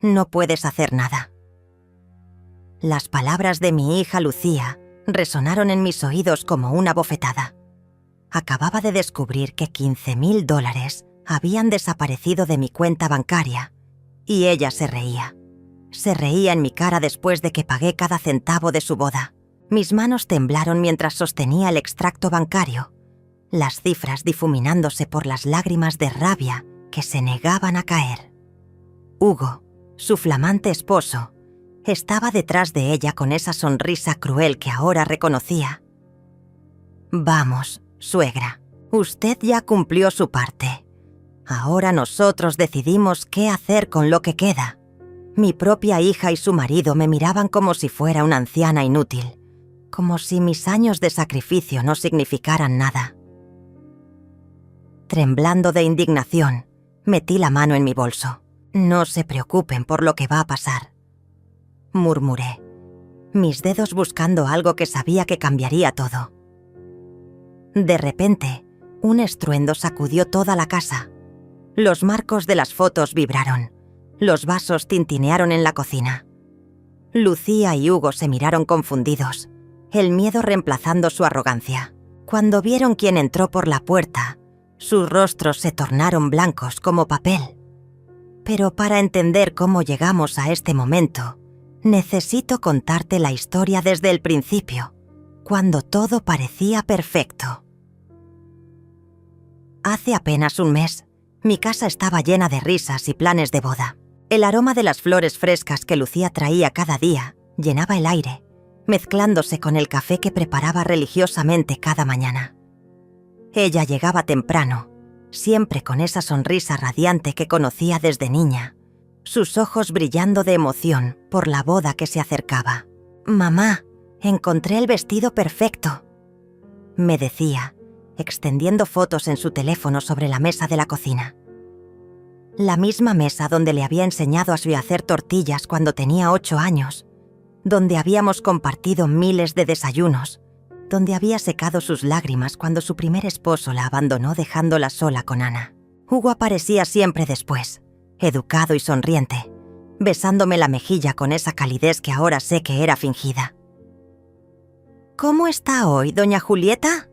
No puedes hacer nada. Las palabras de mi hija Lucía resonaron en mis oídos como una bofetada. Acababa de descubrir que $15,000 habían desaparecido de mi cuenta bancaria y ella se reía. Se reía en mi cara después de que pagué cada centavo de su boda. Mis manos temblaron mientras sostenía el extracto bancario, las cifras difuminándose por las lágrimas de rabia que se negaban a caer. Hugo, su flamante esposo, estaba detrás de ella con esa sonrisa cruel que ahora reconocía. «Vamos, suegra, usted ya cumplió su parte. Ahora nosotros decidimos qué hacer con lo que queda». Mi propia hija y su marido me miraban como si fuera una anciana inútil, como si mis años de sacrificio no significaran nada. Temblando de indignación, metí la mano en mi bolso. «No se preocupen por lo que va a pasar», murmuré, mis dedos buscando algo que sabía que cambiaría todo. De repente, un estruendo sacudió toda la casa. Los marcos de las fotos vibraron. Los vasos tintinearon en la cocina. Lucía y Hugo se miraron confundidos, el miedo reemplazando su arrogancia. Cuando vieron quién entró por la puerta, sus rostros se tornaron blancos como papel. Pero para entender cómo llegamos a este momento, necesito contarte la historia desde el principio, cuando todo parecía perfecto. Hace apenas un mes, mi casa estaba llena de risas y planes de boda. El aroma de las flores frescas que Lucía traía cada día llenaba el aire, mezclándose con el café que preparaba religiosamente cada mañana. Ella llegaba temprano, siempre con esa sonrisa radiante que conocía desde niña, sus ojos brillando de emoción por la boda que se acercaba. «Mamá, encontré el vestido perfecto», me decía, extendiendo fotos en su teléfono sobre la mesa de la cocina. La misma mesa donde le había enseñado a hacer tortillas cuando tenía 8 años, donde habíamos compartido miles de desayunos, donde había secado sus lágrimas cuando su primer esposo la abandonó dejándola sola con Ana. Hugo aparecía siempre después, educado y sonriente, besándome la mejilla con esa calidez que ahora sé que era fingida. «¿Cómo está hoy, doña Julieta?»,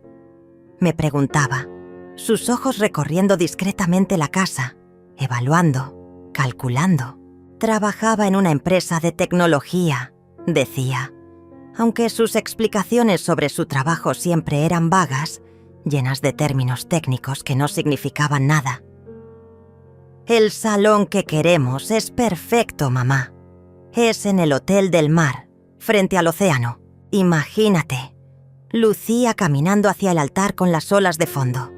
me preguntaba, sus ojos recorriendo discretamente la casa, evaluando, calculando. Trabajaba en una empresa de tecnología, decía, aunque sus explicaciones sobre su trabajo siempre eran vagas, llenas de términos técnicos que no significaban nada. «El salón que queremos es perfecto, mamá. Es en el Hotel del Mar, frente al océano. Imagínate». Lucía caminando hacia el altar con las olas de fondo.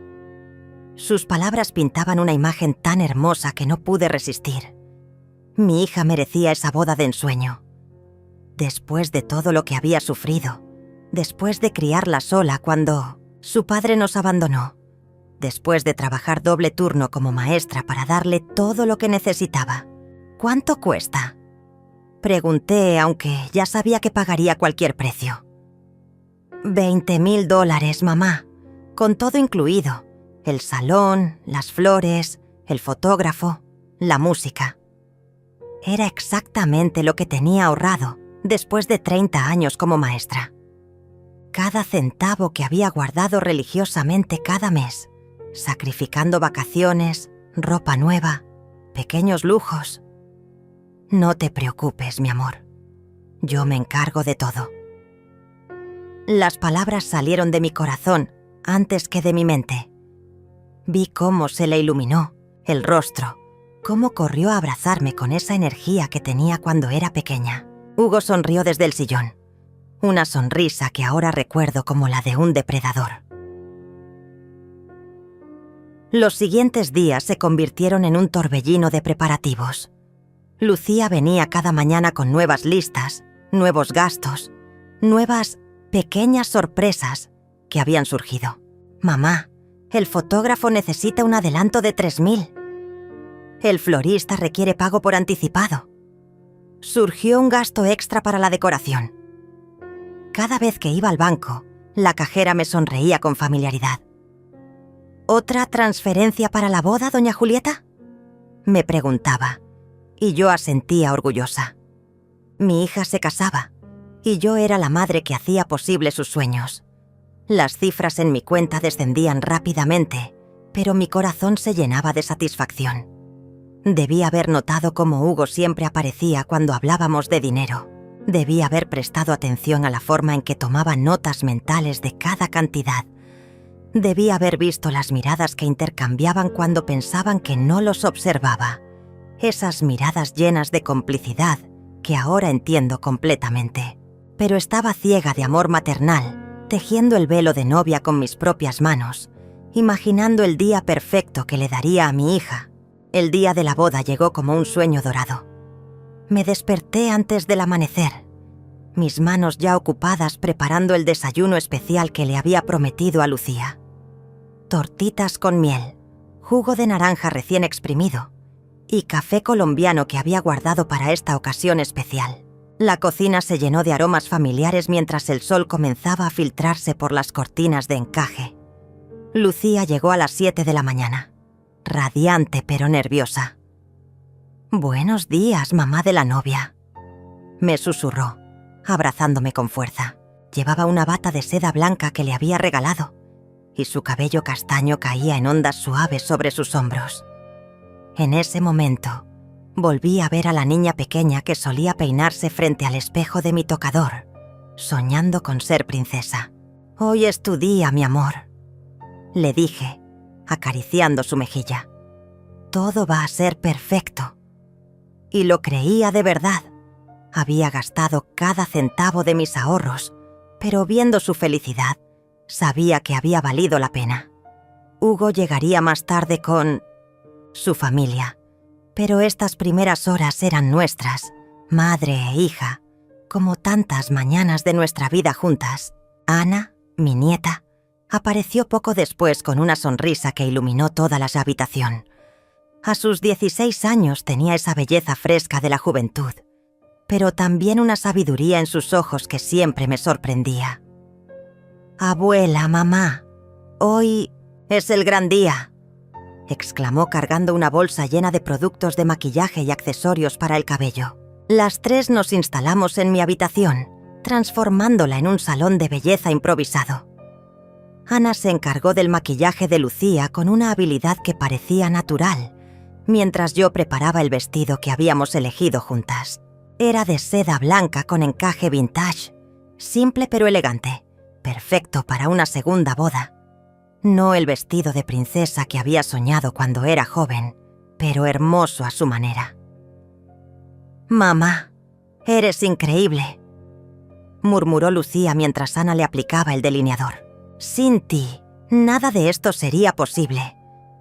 Sus palabras pintaban una imagen tan hermosa que no pude resistir. Mi hija merecía esa boda de ensueño. Después de todo lo que había sufrido, después de criarla sola cuando su padre nos abandonó, después de trabajar doble turno como maestra para darle todo lo que necesitaba. «¿Cuánto cuesta?», pregunté, aunque ya sabía que pagaría cualquier precio. $20,000, mamá, con todo incluido. El salón, las flores, el fotógrafo, la música. Era exactamente lo que tenía ahorrado después de 30 años como maestra. Cada centavo que había guardado religiosamente cada mes, sacrificando vacaciones, ropa nueva, pequeños lujos. «No te preocupes, mi amor. Yo me encargo de todo». Las palabras salieron de mi corazón antes que de mi mente. Vi cómo se le iluminó el rostro, cómo corrió a abrazarme con esa energía que tenía cuando era pequeña. Hugo sonrió desde el sillón, una sonrisa que ahora recuerdo como la de un depredador. Los siguientes días se convirtieron en un torbellino de preparativos. Lucía venía cada mañana con nuevas listas, nuevos gastos, nuevas pequeñas sorpresas que habían surgido. «Mamá, el fotógrafo necesita un adelanto de 3,000. El florista requiere pago por anticipado. Surgió un gasto extra para la decoración». Cada vez que iba al banco, la cajera me sonreía con familiaridad. «¿Otra transferencia para la boda, doña Julieta?», me preguntaba, y yo asentía orgullosa. Mi hija se casaba, y yo era la madre que hacía posible sus sueños. Las cifras en mi cuenta descendían rápidamente, pero mi corazón se llenaba de satisfacción. Debí haber notado cómo Hugo siempre aparecía cuando hablábamos de dinero. Debí haber prestado atención a la forma en que tomaba notas mentales de cada cantidad. Debí haber visto las miradas que intercambiaban cuando pensaban que no los observaba. Esas miradas llenas de complicidad que ahora entiendo completamente. Pero estaba ciega de amor maternal, tejiendo el velo de novia con mis propias manos, imaginando el día perfecto que le daría a mi hija. El día de la boda llegó como un sueño dorado. Me desperté antes del amanecer, mis manos ya ocupadas preparando el desayuno especial que le había prometido a Lucía. Tortitas con miel, jugo de naranja recién exprimido y café colombiano que había guardado para esta ocasión especial. La cocina se llenó de aromas familiares mientras el sol comenzaba a filtrarse por las cortinas de encaje. Lucía llegó a las 7 de la mañana, radiante pero nerviosa. «Buenos días, mamá de la novia», me susurró, abrazándome con fuerza. Llevaba una bata de seda blanca que le había regalado, y su cabello castaño caía en ondas suaves sobre sus hombros. En ese momento, volví a ver a la niña pequeña que solía peinarse frente al espejo de mi tocador, soñando con ser princesa. «Hoy es tu día, mi amor», le dije, acariciando su mejilla. «Todo va a ser perfecto». Y lo creía de verdad. Había gastado cada centavo de mis ahorros, pero viendo su felicidad, sabía que había valido la pena. Hugo llegaría más tarde con su familia, pero estas primeras horas eran nuestras, madre e hija, como tantas mañanas de nuestra vida juntas. Ana, mi nieta, apareció poco después con una sonrisa que iluminó toda la habitación. A sus 16 años tenía esa belleza fresca de la juventud, pero también una sabiduría en sus ojos que siempre me sorprendía. «Abuela, mamá, hoy es el gran día», exclamó cargando una bolsa llena de productos de maquillaje y accesorios para el cabello. Las tres nos instalamos en mi habitación, transformándola en un salón de belleza improvisado. Ana se encargó del maquillaje de Lucía con una habilidad que parecía natural, mientras yo preparaba el vestido que habíamos elegido juntas. Era de seda blanca con encaje vintage, simple pero elegante, perfecto para una segunda boda. No el vestido de princesa que había soñado cuando era joven, pero hermoso a su manera. «Mamá, eres increíble», murmuró Lucía mientras Ana le aplicaba el delineador. «Sin ti, nada de esto sería posible.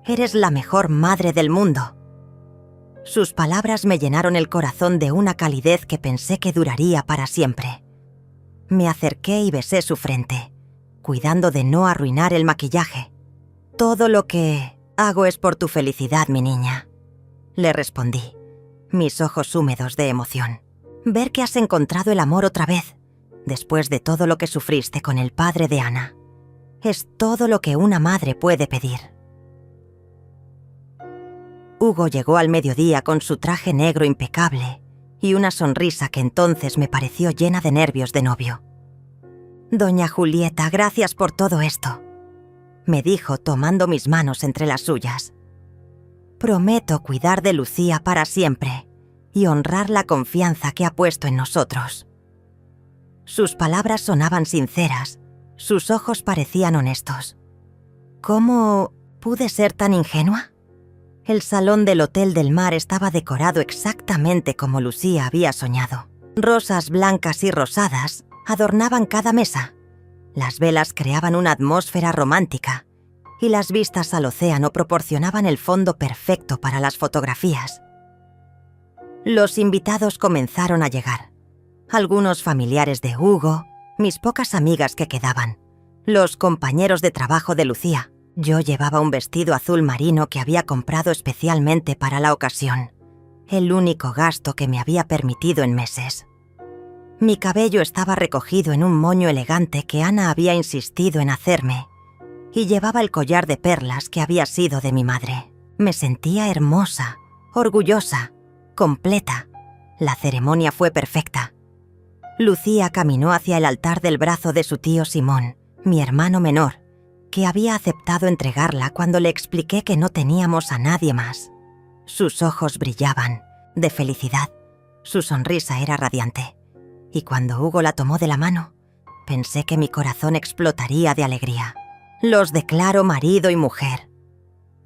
Eres la mejor madre del mundo». Sus palabras me llenaron el corazón de una calidez que pensé que duraría para siempre. Me acerqué y besé su frente, cuidando de no arruinar el maquillaje. «Todo lo que hago es por tu felicidad, mi niña», le respondí, mis ojos húmedos de emoción. «Ver que has encontrado el amor otra vez, después de todo lo que sufriste con el padre de Ana, es todo lo que una madre puede pedir». Hugo llegó al mediodía con su traje negro impecable y una sonrisa que entonces me pareció llena de nervios de novio. «Doña Julieta, gracias por todo esto», me dijo tomando mis manos entre las suyas. «Prometo cuidar de Lucía para siempre y honrar la confianza que ha puesto en nosotros». Sus palabras sonaban sinceras, sus ojos parecían honestos. ¿Cómo pude ser tan ingenua? El salón del Hotel del Mar estaba decorado exactamente como Lucía había soñado. Rosas blancas y rosadas adornaban cada mesa. Las velas creaban una atmósfera romántica y las vistas al océano proporcionaban el fondo perfecto para las fotografías. Los invitados comenzaron a llegar. Algunos familiares de Hugo, mis pocas amigas que quedaban, los compañeros de trabajo de Lucía. Yo llevaba un vestido azul marino que había comprado especialmente para la ocasión, el único gasto que me había permitido en meses. Mi cabello estaba recogido en un moño elegante que Ana había insistido en hacerme, y llevaba el collar de perlas que había sido de mi madre. Me sentía hermosa, orgullosa, completa. La ceremonia fue perfecta. Lucía caminó hacia el altar del brazo de su tío Simón, mi hermano menor, que había aceptado entregarla cuando le expliqué que no teníamos a nadie más. Sus ojos brillaban, de felicidad. Su sonrisa era radiante. Y cuando Hugo la tomó de la mano, pensé que mi corazón explotaría de alegría. «Los declaro marido y mujer»,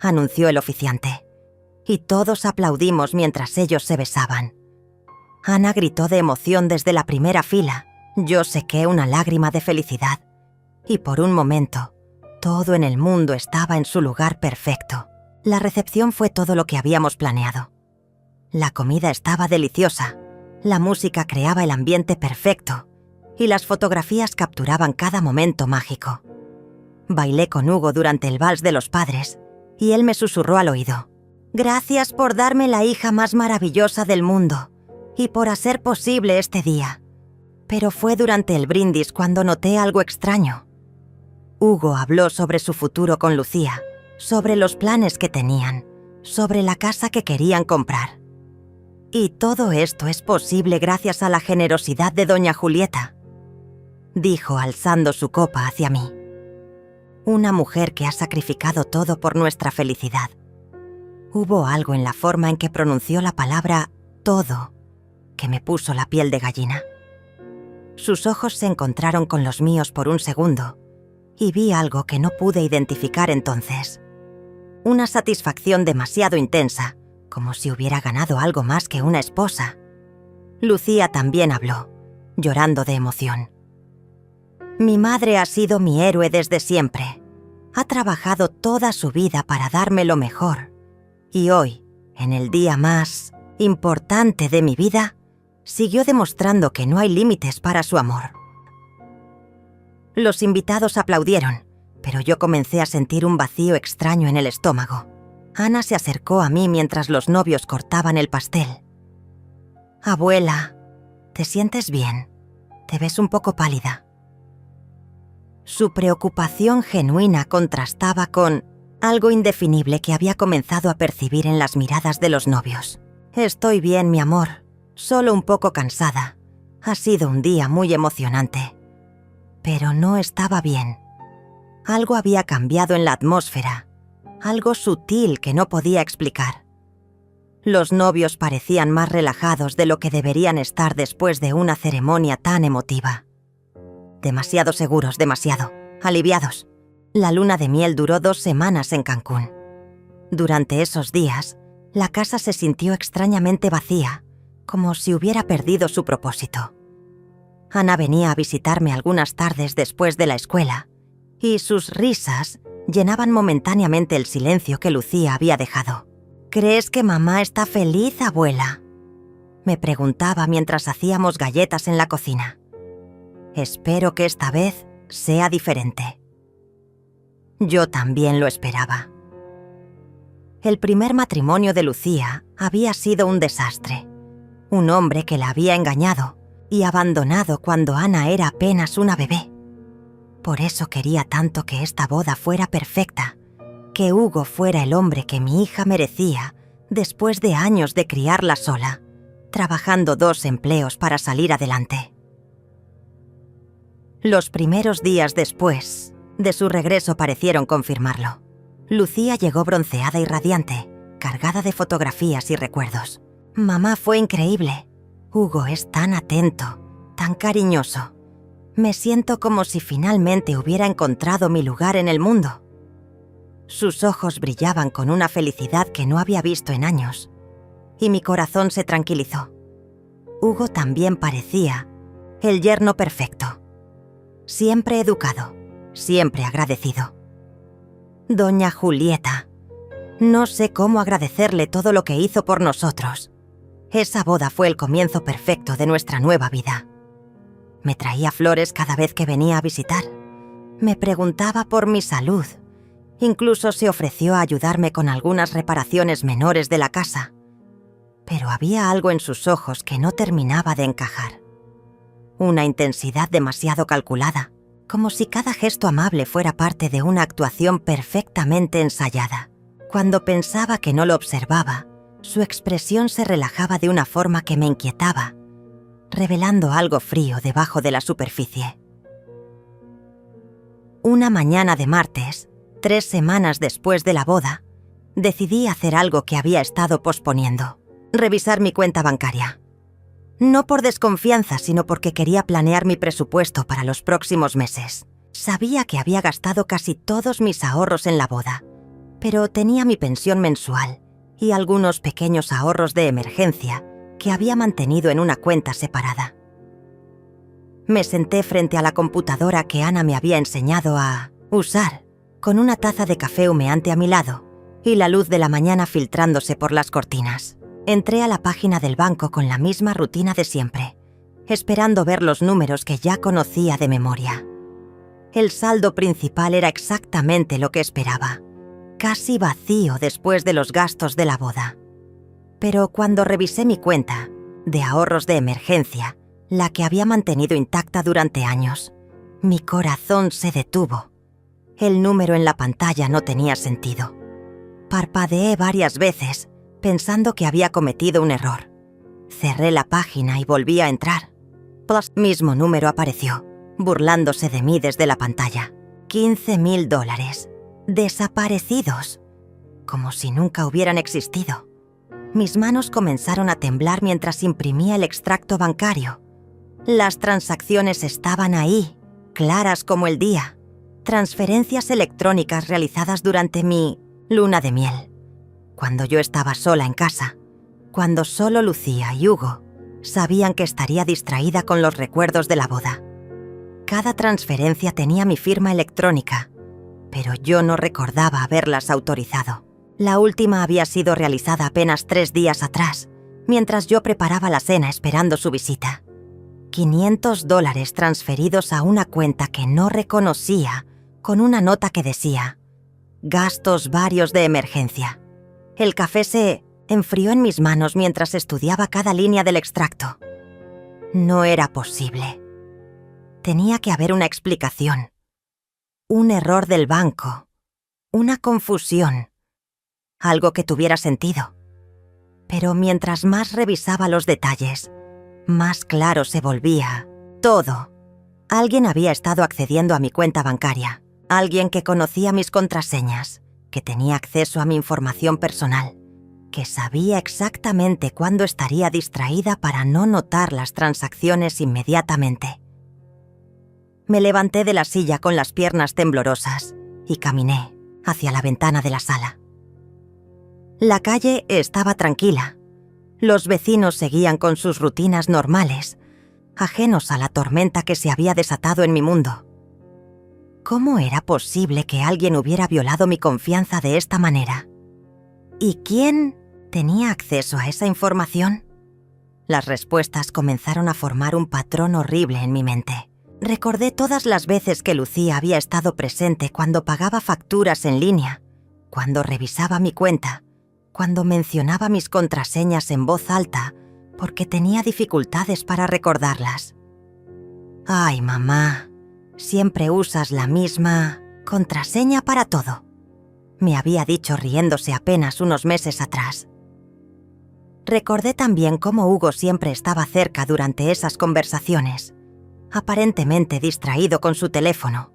anunció el oficiante. Y todos aplaudimos mientras ellos se besaban. Ana gritó de emoción desde la primera fila. Yo sequé una lágrima de felicidad. Y por un momento, todo en el mundo estaba en su lugar perfecto. La recepción fue todo lo que habíamos planeado. La comida estaba deliciosa, la música creaba el ambiente perfecto y las fotografías capturaban cada momento mágico. Bailé con Hugo durante el vals de los padres y él me susurró al oído: «Gracias por darme la hija más maravillosa del mundo y por hacer posible este día». Pero fue durante el brindis cuando noté algo extraño. Hugo habló sobre su futuro con Lucía, sobre los planes que tenían, sobre la casa que querían comprar. «Y todo esto es posible gracias a la generosidad de doña Julieta», dijo alzando su copa hacia mí. «Una mujer que ha sacrificado todo por nuestra felicidad». Hubo algo en la forma en que pronunció la palabra «todo» que me puso la piel de gallina. Sus ojos se encontraron con los míos por un segundo y vi algo que no pude identificar entonces. Una satisfacción demasiado intensa, como si hubiera ganado algo más que una esposa. Lucía también habló, llorando de emoción. «Mi madre ha sido mi héroe desde siempre. Ha trabajado toda su vida para darme lo mejor. Y hoy, en el día más importante de mi vida, siguió demostrando que no hay límites para su amor». Los invitados aplaudieron, pero yo comencé a sentir un vacío extraño en el estómago. Ana se acercó a mí mientras los novios cortaban el pastel. «Abuela, ¿te sientes bien? Te ves un poco pálida». Su preocupación genuina contrastaba con algo indefinible que había comenzado a percibir en las miradas de los novios. «Estoy bien, mi amor, solo un poco cansada. Ha sido un día muy emocionante». Pero no estaba bien. Algo había cambiado en la atmósfera, algo sutil que no podía explicar. Los novios parecían más relajados de lo que deberían estar después de una ceremonia tan emotiva. Demasiado seguros, demasiado aliviados. La luna de miel duró 2 semanas en Cancún. Durante esos días, la casa se sintió extrañamente vacía, como si hubiera perdido su propósito. Ana venía a visitarme algunas tardes después de la escuela, y sus risas llenaban momentáneamente el silencio que Lucía había dejado. «¿Crees que mamá está feliz, abuela?», me preguntaba mientras hacíamos galletas en la cocina. «Espero que esta vez sea diferente». Yo también lo esperaba. El primer matrimonio de Lucía había sido un desastre. Un hombre que la había engañado y abandonado cuando Ana era apenas una bebé. Por eso quería tanto que esta boda fuera perfecta, que Hugo fuera el hombre que mi hija merecía después de años de criarla sola, trabajando 2 empleos para salir adelante. Los primeros días después de su regreso parecieron confirmarlo. Lucía llegó bronceada y radiante, cargada de fotografías y recuerdos. «Mamá fue increíble. Hugo es tan atento, tan cariñoso. Me siento como si finalmente hubiera encontrado mi lugar en el mundo». Sus ojos brillaban con una felicidad que no había visto en años, y mi corazón se tranquilizó. Hugo también parecía el yerno perfecto. Siempre educado, siempre agradecido. Doña Julieta. No sé cómo agradecerle todo lo que hizo por nosotros. Esa boda fue el comienzo perfecto de nuestra nueva vida. Me traía flores cada vez que venía a visitar. Me preguntaba por mi salud. Incluso se ofreció a ayudarme con algunas reparaciones menores de la casa. Pero había algo en sus ojos que no terminaba de encajar. Una intensidad demasiado calculada, como si cada gesto amable fuera parte de una actuación perfectamente ensayada. Cuando pensaba que no lo observaba, Su expresión se relajaba de una forma que me inquietaba, revelando algo frío debajo de la superficie. Una mañana de martes, 3 semanas después de la boda, decidí hacer algo que había estado posponiendo: revisar mi cuenta bancaria. No por desconfianza, sino porque quería planear mi presupuesto para los próximos meses. Sabía que había gastado casi todos mis ahorros en la boda, pero tenía mi pensión mensual y algunos pequeños ahorros de emergencia que había mantenido en una cuenta separada. Me senté frente a la computadora que Ana me había enseñado a usar, con una taza de café humeante a mi lado y la luz de la mañana filtrándose por las cortinas. Entré a la página del banco con la misma rutina de siempre, esperando ver los números que ya conocía de memoria. El saldo principal era exactamente lo que esperaba, casi vacío después de los gastos de la boda. Pero cuando revisé mi cuenta de ahorros de emergencia, la que había mantenido intacta durante años, mi corazón se detuvo. El número en la pantalla no tenía sentido. Parpadeé varias veces, pensando que había cometido un error. Cerré la página y volví a entrar. Mismo número apareció, burlándose de mí desde la pantalla. $15,000. Desaparecidos. Como si nunca hubieran existido. Mis manos comenzaron a temblar mientras imprimía el extracto bancario. Las transacciones estaban ahí, claras como el día. Transferencias electrónicas realizadas durante mi luna de miel. Cuando yo estaba sola en casa, cuando solo Lucía y Hugo sabían que estaría distraída con los recuerdos de la boda. Cada transferencia tenía mi firma electrónica, pero yo no recordaba haberlas autorizado. La última había sido realizada apenas 3 días atrás, mientras yo preparaba la cena esperando su visita. $500 transferidos a una cuenta que no reconocía, con una nota que decía: gastos varios de emergencia. El café se enfrió en mis manos mientras estudiaba cada línea del extracto. No era posible. Tenía que haber una explicación. Un error del banco. Una confusión. Algo que tuviera sentido. Pero mientras más revisaba los detalles, más claro se volvía todo. Alguien había estado accediendo a mi cuenta bancaria. Alguien que conocía mis contraseñas, que tenía acceso a mi información personal, que sabía exactamente cuándo estaría distraída para no notar las transacciones inmediatamente. Me levanté de la silla con las piernas temblorosas y caminé hacia la ventana de la sala. La calle estaba tranquila. Los vecinos seguían con sus rutinas normales, ajenos a la tormenta que se había desatado en mi mundo. ¿Cómo era posible que alguien hubiera violado mi confianza de esta manera? ¿Y quién tenía acceso a esa información? Las respuestas comenzaron a formar un patrón horrible en mi mente. Recordé todas las veces que Lucía había estado presente cuando pagaba facturas en línea, cuando revisaba mi cuenta, cuando mencionaba mis contraseñas en voz alta, porque tenía dificultades para recordarlas. Ay, mamá. Siempre usas la misma contraseña para todo, me había dicho riéndose apenas unos meses atrás. Recordé también cómo Hugo siempre estaba cerca durante esas conversaciones, aparentemente distraído con su teléfono,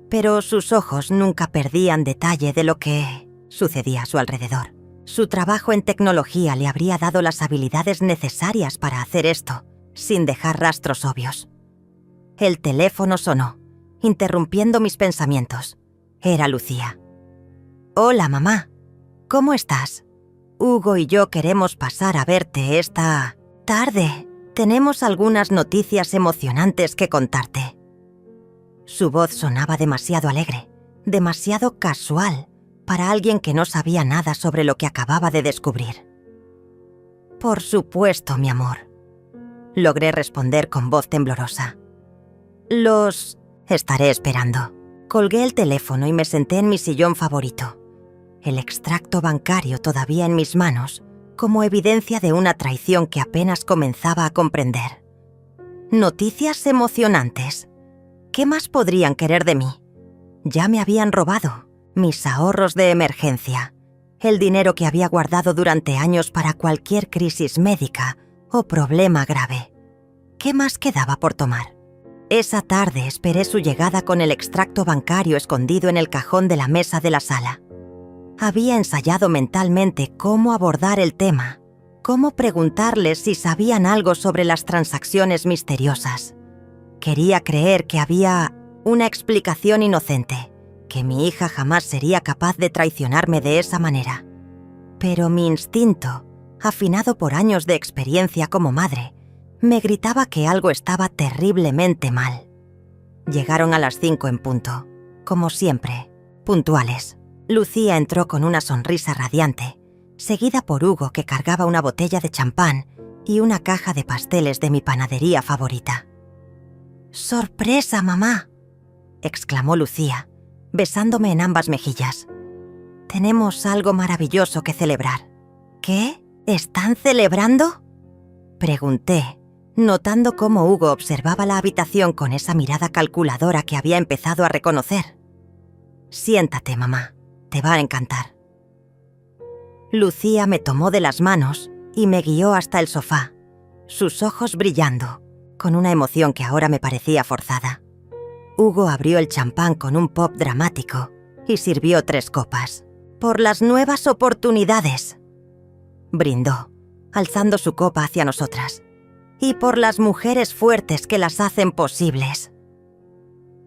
pero sus ojos nunca perdían detalle de lo que sucedía a su alrededor. Su trabajo en tecnología le habría dado las habilidades necesarias para hacer esto, sin dejar rastros obvios. El teléfono sonó, interrumpiendo mis pensamientos. Era Lucía. «Hola, mamá. ¿Cómo estás? Hugo y yo queremos pasar a verte esta tarde. Tenemos algunas noticias emocionantes que contarte». Su voz sonaba demasiado alegre, demasiado casual, para alguien que no sabía nada sobre lo que acababa de descubrir. «Por supuesto, mi amor», logré responder con voz temblorosa. «Los estaré esperando». Colgué el teléfono y me senté en mi sillón favorito, el extracto bancario todavía en mis manos, como evidencia de una traición que apenas comenzaba a comprender. Noticias emocionantes. ¿Qué más podrían querer de mí? Ya me habían robado mis ahorros de emergencia, el dinero que había guardado durante años para cualquier crisis médica o problema grave. ¿Qué más quedaba por tomar? Esa tarde esperé su llegada con el extracto bancario escondido en el cajón de la mesa de la sala. Había ensayado mentalmente cómo abordar el tema, cómo preguntarles si sabían algo sobre las transacciones misteriosas. Quería creer que había una explicación inocente, que mi hija jamás sería capaz de traicionarme de esa manera. Pero mi instinto, afinado por años de experiencia como madre, me gritaba que algo estaba terriblemente mal. Llegaron a las 5 en punto, como siempre, puntuales. Lucía entró con una sonrisa radiante, seguida por Hugo, que cargaba una botella de champán y una caja de pasteles de mi panadería favorita. «¡Sorpresa, mamá!», exclamó Lucía, besándome en ambas mejillas. «Tenemos algo maravilloso que celebrar». «¿Qué? ¿Están celebrando?», pregunté, notando cómo Hugo observaba la habitación con esa mirada calculadora que había empezado a reconocer. «Siéntate, mamá, te va a encantar». Lucía me tomó de las manos y me guió hasta el sofá, sus ojos brillando, con una emoción que ahora me parecía forzada. Hugo abrió el champán con un pop dramático y sirvió 3 copas. «Por las nuevas oportunidades», brindó, alzando su copa hacia nosotras. «Y por las mujeres fuertes que las hacen posibles».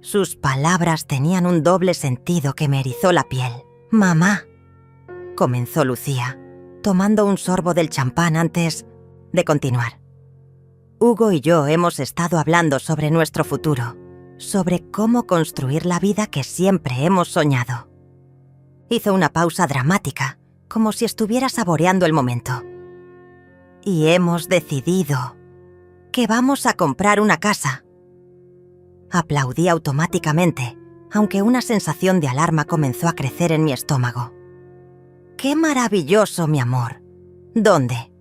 Sus palabras tenían un doble sentido que me erizó la piel. «Mamá», comenzó Lucía, tomando un sorbo del champán antes de continuar. «Hugo y yo hemos estado hablando sobre nuestro futuro, sobre cómo construir la vida que siempre hemos soñado». Hizo una pausa dramática, como si estuviera saboreando el momento. «Y hemos decidido que vamos a comprar una casa». Aplaudí automáticamente, aunque una sensación de alarma comenzó a crecer en mi estómago. «¡Qué maravilloso, mi amor! ¿Dónde?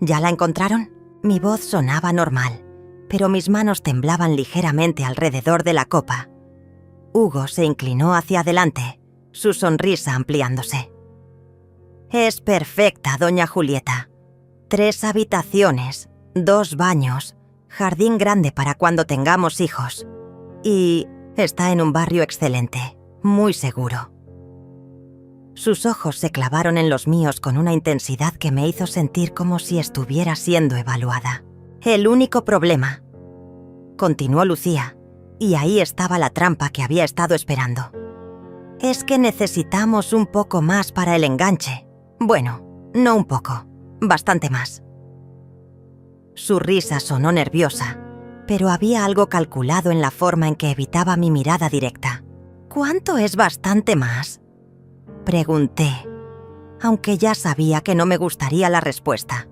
¿Ya la encontraron?». Mi voz sonaba normal, pero mis manos temblaban ligeramente alrededor de la copa. Hugo se inclinó hacia adelante, su sonrisa ampliándose. «Es perfecta, doña Julieta. 3 habitaciones, 2 baños, jardín grande para cuando tengamos hijos. Y está en un barrio excelente, muy seguro». Sus ojos se clavaron en los míos con una intensidad que me hizo sentir como si estuviera siendo evaluada. «El único problema», continuó Lucía, y ahí estaba la trampa que había estado esperando, «es que necesitamos un poco más para el enganche. Bueno, no un poco, bastante más». Su risa sonó nerviosa, pero había algo calculado en la forma en que evitaba mi mirada directa. «¿Cuánto es bastante más?», pregunté, aunque ya sabía que no me gustaría la respuesta.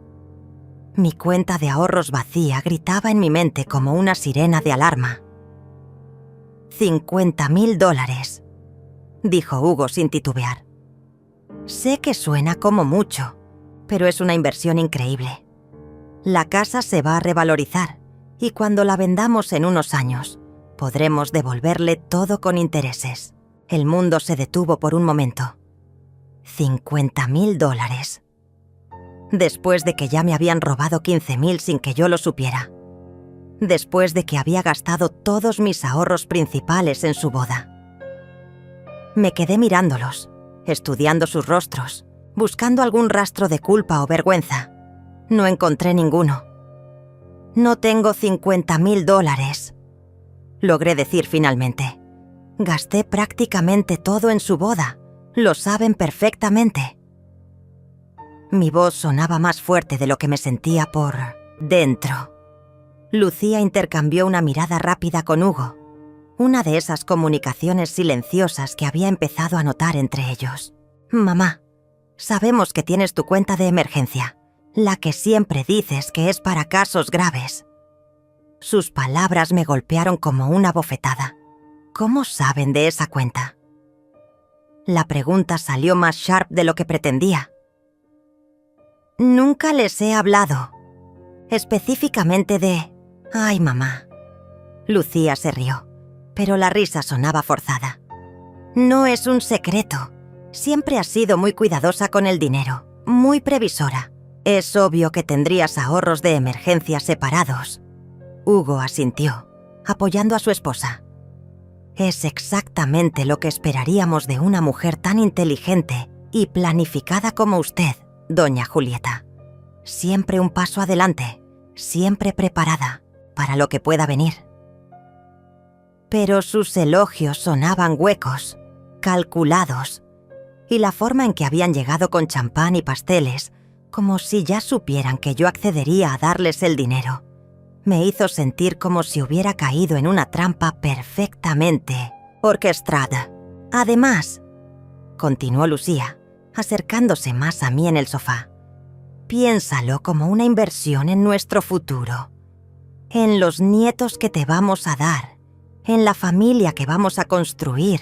Mi cuenta de ahorros vacía gritaba en mi mente como una sirena de alarma. $50.000, dijo Hugo sin titubear. «Sé que suena como mucho, pero es una inversión increíble. La casa se va a revalorizar y cuando la vendamos en unos años, podremos devolverle todo con intereses». El mundo se detuvo por un momento. $50.000. Después de que ya me habían robado 15.000 sin que yo lo supiera. Después de que había gastado todos mis ahorros principales en su boda. Me quedé mirándolos, estudiando sus rostros, buscando algún rastro de culpa o vergüenza. No encontré ninguno. «No tengo $50.000», logré decir finalmente. «Gasté prácticamente todo en su boda. Lo saben perfectamente». Mi voz sonaba más fuerte de lo que me sentía por dentro. Lucía intercambió una mirada rápida con Hugo, una de esas comunicaciones silenciosas que había empezado a notar entre ellos. «Mamá, sabemos que tienes tu cuenta de emergencia, la que siempre dices que es para casos graves». Sus palabras me golpearon como una bofetada. «¿Cómo saben de esa cuenta?». La pregunta salió más sharp de lo que pretendía. «Nunca les he hablado. Específicamente de...». «Ay, mamá». Lucía se rió, pero la risa sonaba forzada. «No es un secreto. Siempre has sido muy cuidadosa con el dinero, muy previsora. Es obvio que tendrías ahorros de emergencia separados. Hugo asintió, apoyando a su esposa. Es exactamente lo que esperaríamos de una mujer tan inteligente y planificada como usted, doña Julieta. Siempre un paso adelante, siempre preparada para lo que pueda venir. Pero sus elogios sonaban huecos, calculados, y la forma en que habían llegado con champán y pasteles, como si ya supieran que yo accedería a darles el dinero, me hizo sentir como si hubiera caído en una trampa perfectamente orquestada. Además, continuó Lucía, acercándose más a mí en el sofá, piénsalo como una inversión en nuestro futuro, en los nietos que te vamos a dar, en la familia que vamos a construir.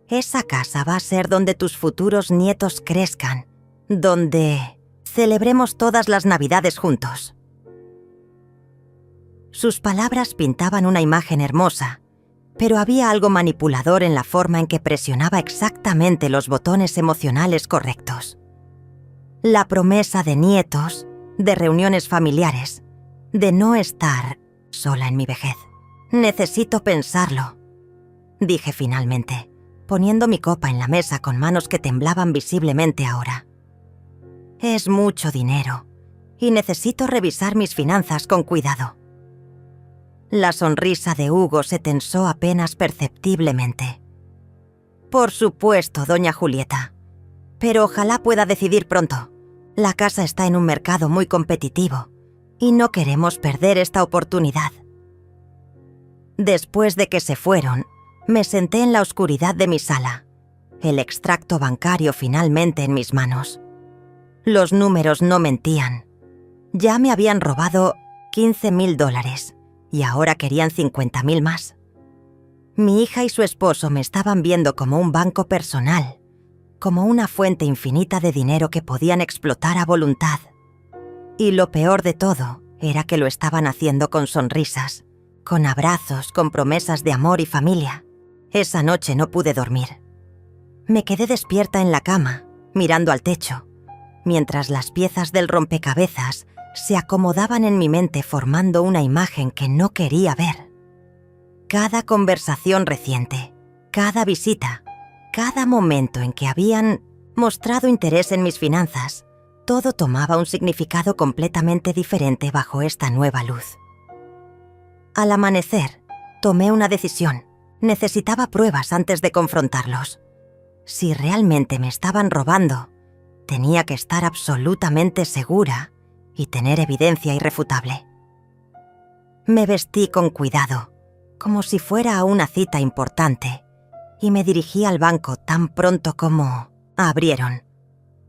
Esa casa va a ser donde tus futuros nietos crezcan, donde celebremos todas las Navidades juntos. Sus palabras pintaban una imagen hermosa, pero había algo manipulador en la forma en que presionaba exactamente los botones emocionales correctos. La promesa de nietos, de reuniones familiares, de no estar sola en mi vejez. Necesito pensarlo, dije finalmente, poniendo mi copa en la mesa con manos que temblaban visiblemente ahora. Es mucho dinero y necesito revisar mis finanzas con cuidado. La sonrisa de Hugo se tensó apenas perceptiblemente. Por supuesto, doña Julieta, pero ojalá pueda decidir pronto. La casa está en un mercado muy competitivo y no queremos perder esta oportunidad. Después de que se fueron, me senté en la oscuridad de mi sala, el extracto bancario finalmente en mis manos. Los números no mentían. Ya me habían robado $15,000 y ahora querían 50,000 más. Mi hija y su esposo me estaban viendo como un banco personal, como una fuente infinita de dinero que podían explotar a voluntad. Y lo peor de todo era que lo estaban haciendo con sonrisas, con abrazos, con promesas de amor y familia. Esa noche no pude dormir. Me quedé despierta en la cama, mirando al techo, mientras las piezas del rompecabezas se acomodaban en mi mente formando una imagen que no quería ver. Cada conversación reciente, cada visita, cada momento en que habían mostrado interés en mis finanzas, todo tomaba un significado completamente diferente bajo esta nueva luz. Al amanecer, tomé una decisión. Necesitaba pruebas antes de confrontarlos. Si realmente me estaban robando, tenía que estar absolutamente segura y tener evidencia irrefutable. Me vestí con cuidado, como si fuera a una cita importante, y me dirigí al banco tan pronto como abrieron.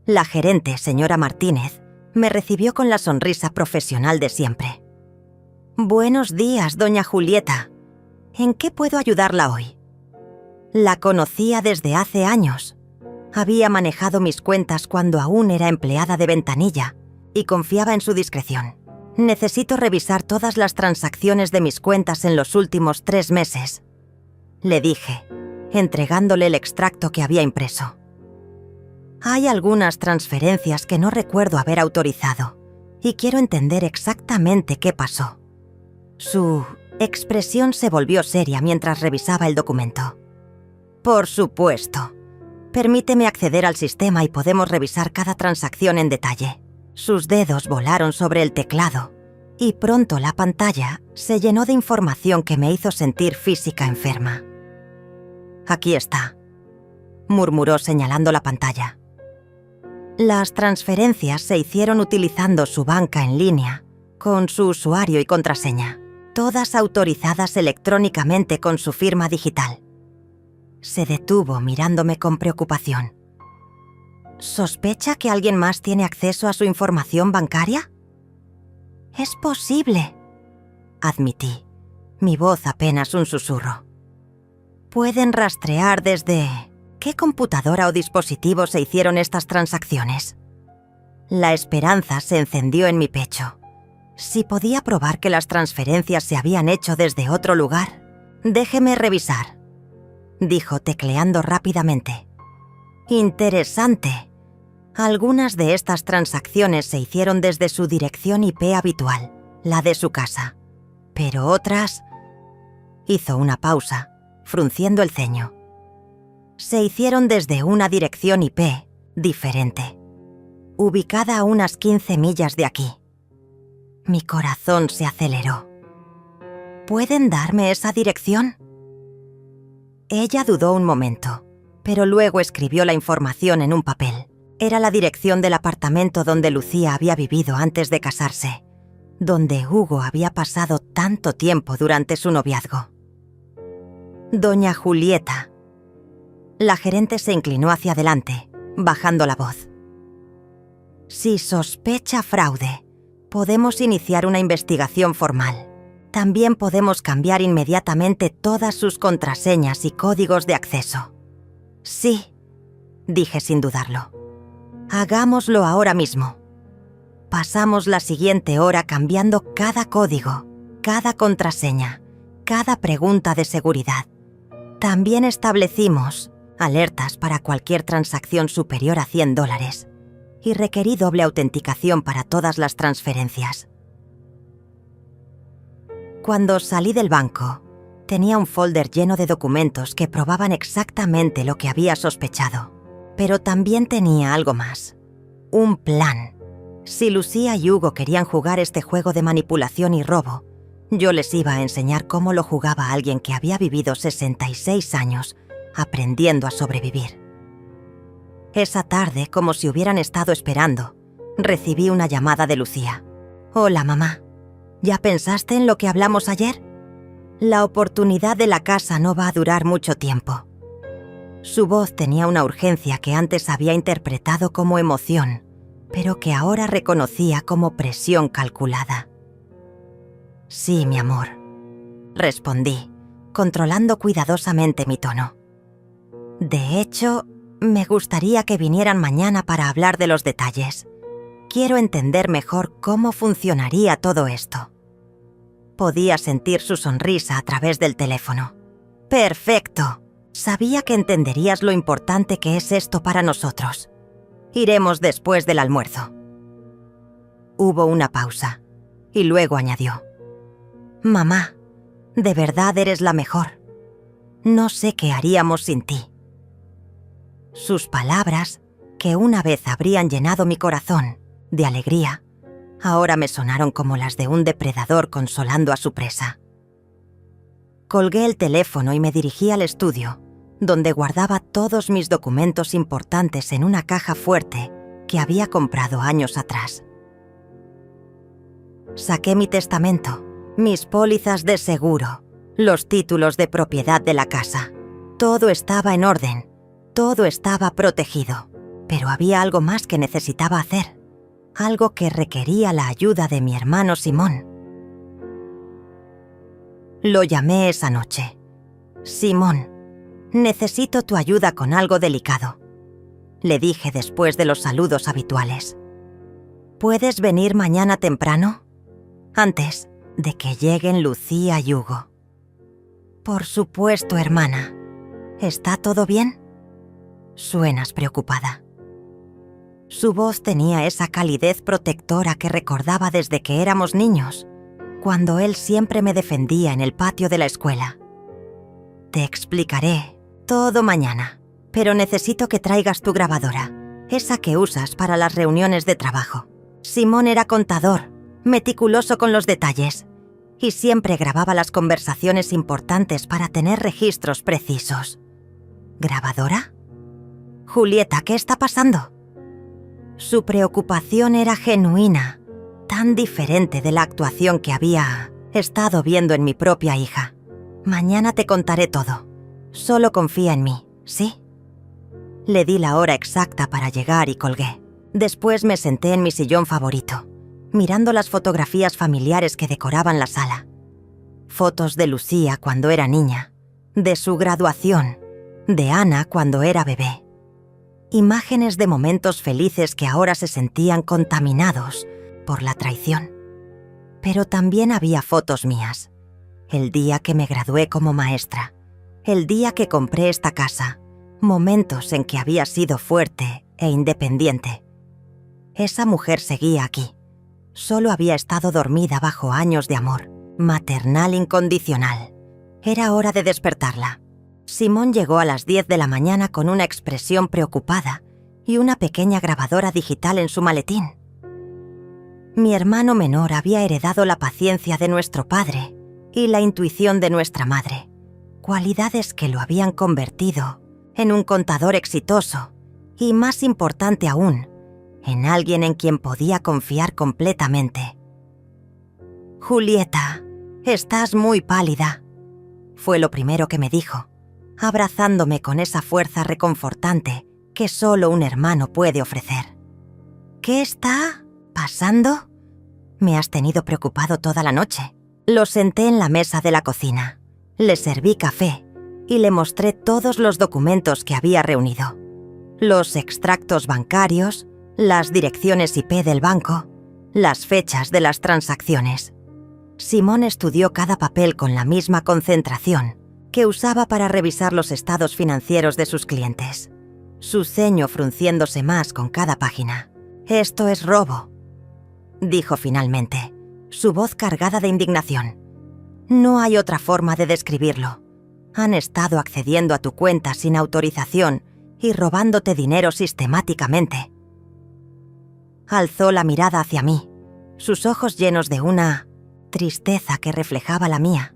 La gerente, señora Martínez, me recibió con la sonrisa profesional de siempre. «Buenos días, doña Julieta. ¿En qué puedo ayudarla hoy?» La conocía desde hace años. Había manejado mis cuentas cuando aún era empleada de ventanilla y confiaba en su discreción. Necesito revisar todas las transacciones de mis cuentas en los últimos 3 meses, le dije, entregándole el extracto que había impreso. Hay algunas transferencias que no recuerdo haber autorizado y quiero entender exactamente qué pasó. Su expresión se volvió seria mientras revisaba el documento. Por supuesto. Permíteme acceder al sistema y podemos revisar cada transacción en detalle. Sus dedos volaron sobre el teclado y pronto la pantalla se llenó de información que me hizo sentir física enferma. Aquí está, murmuró señalando la pantalla. Las transferencias se hicieron utilizando su banca en línea, con su usuario y contraseña, todas autorizadas electrónicamente con su firma digital. Se detuvo mirándome con preocupación. ¿Sospecha que alguien más tiene acceso a su información bancaria? Es posible, admití, mi voz apenas un susurro. Pueden rastrear desde qué computadora o dispositivo se hicieron estas transacciones. La esperanza se encendió en mi pecho. Si podía probar que las transferencias se habían hecho desde otro lugar, déjeme revisar, dijo tecleando rápidamente. Interesante. Algunas de estas transacciones se hicieron desde su dirección IP habitual, la de su casa. Pero otras... Hizo una pausa, frunciendo el ceño. Se hicieron desde una dirección IP diferente, ubicada a unas 15 millas de aquí. Mi corazón se aceleró. ¿Pueden darme esa dirección? Ella dudó un momento, pero luego escribió la información en un papel. Era la dirección del apartamento donde Lucía había vivido antes de casarse, donde Hugo había pasado tanto tiempo durante su noviazgo. Doña Julieta. La gerente se inclinó hacia adelante, bajando la voz. Si sospecha fraude, podemos iniciar una investigación formal. También podemos cambiar inmediatamente todas sus contraseñas y códigos de acceso. Sí, dije sin dudarlo. Hagámoslo ahora mismo. Pasamos la siguiente hora cambiando cada código, cada contraseña, cada pregunta de seguridad. También establecimos alertas para cualquier transacción superior a $100 y requerí doble autenticación para todas las transferencias. Cuando salí del banco, tenía un folder lleno de documentos que probaban exactamente lo que había sospechado. Pero también tenía algo más. Un plan. Si Lucía y Hugo querían jugar este juego de manipulación y robo, yo les iba a enseñar cómo lo jugaba alguien que había vivido 66 años aprendiendo a sobrevivir. Esa tarde, como si hubieran estado esperando, recibí una llamada de Lucía. Hola, mamá. ¿Ya pensaste en lo que hablamos ayer? La oportunidad de la casa no va a durar mucho tiempo. Su voz tenía una urgencia que antes había interpretado como emoción, pero que ahora reconocía como presión calculada. Sí, mi amor, respondí, controlando cuidadosamente mi tono. De hecho, me gustaría que vinieran mañana para hablar de los detalles. Quiero entender mejor cómo funcionaría todo esto. Podía sentir su sonrisa a través del teléfono. ¡Perfecto! Sabía que entenderías lo importante que es esto para nosotros. Iremos después del almuerzo. Hubo una pausa, y luego añadió. Mamá, de verdad eres la mejor. No sé qué haríamos sin ti. Sus palabras, que una vez habrían llenado mi corazón de alegría, ahora me sonaron como las de un depredador consolando a su presa. Colgué el teléfono y me dirigí al estudio, donde guardaba todos mis documentos importantes en una caja fuerte que había comprado años atrás. Saqué mi testamento, mis pólizas de seguro, los títulos de propiedad de la casa. Todo estaba en orden, todo estaba protegido, pero había algo más que necesitaba hacer, algo que requería la ayuda de mi hermano Simón. Lo llamé esa noche. Simón, necesito tu ayuda con algo delicado, le dije después de los saludos habituales. ¿Puedes venir mañana temprano? Antes de que lleguen Lucía y Hugo. Por supuesto, hermana. ¿Está todo bien? Suenas preocupada. Su voz tenía esa calidez protectora que recordaba desde que éramos niños, cuando él siempre me defendía en el patio de la escuela. Te explicaré todo mañana, pero necesito que traigas tu grabadora, esa que usas para las reuniones de trabajo. Simón era contador, meticuloso con los detalles, y siempre grababa las conversaciones importantes para tener registros precisos. ¿Grabadora? Julieta, ¿qué está pasando? Su preocupación era genuina, tan diferente de la actuación que había estado viendo en mi propia hija. Mañana te contaré todo. Solo confía en mí, ¿sí? Le di la hora exacta para llegar y colgué. Después me senté en mi sillón favorito, mirando las fotografías familiares que decoraban la sala. Fotos de Lucía cuando era niña, de su graduación, de Ana cuando era bebé. Imágenes de momentos felices que ahora se sentían contaminados por la traición. Pero también había fotos mías. El día que me gradué como maestra, el día que compré esta casa, momentos en que había sido fuerte e independiente. Esa mujer seguía aquí. Solo había estado dormida bajo años de amor, maternal incondicional. Era hora de despertarla. Simón llegó a las 10 de la mañana con una expresión preocupada y una pequeña grabadora digital en su maletín. Mi hermano menor había heredado la paciencia de nuestro padre y la intuición de nuestra madre, cualidades que lo habían convertido en un contador exitoso y, más importante aún, en alguien en quien podía confiar completamente. «Julieta, estás muy pálida», fue lo primero que me dijo, abrazándome con esa fuerza reconfortante que solo un hermano puede ofrecer. «¿Qué está pasando?» «Me has tenido preocupado toda la noche». Lo senté en la mesa de la cocina, le serví café y le mostré todos los documentos que había reunido. Los extractos bancarios, las direcciones IP del banco, las fechas de las transacciones. Simón estudió cada papel con la misma concentración que usaba para revisar los estados financieros de sus clientes, su ceño frunciéndose más con cada página. «Esto es robo», dijo finalmente, su voz cargada de indignación. «No hay otra forma de describirlo. Han estado accediendo a tu cuenta sin autorización y robándote dinero sistemáticamente». Alzó la mirada hacia mí, sus ojos llenos de una tristeza que reflejaba la mía.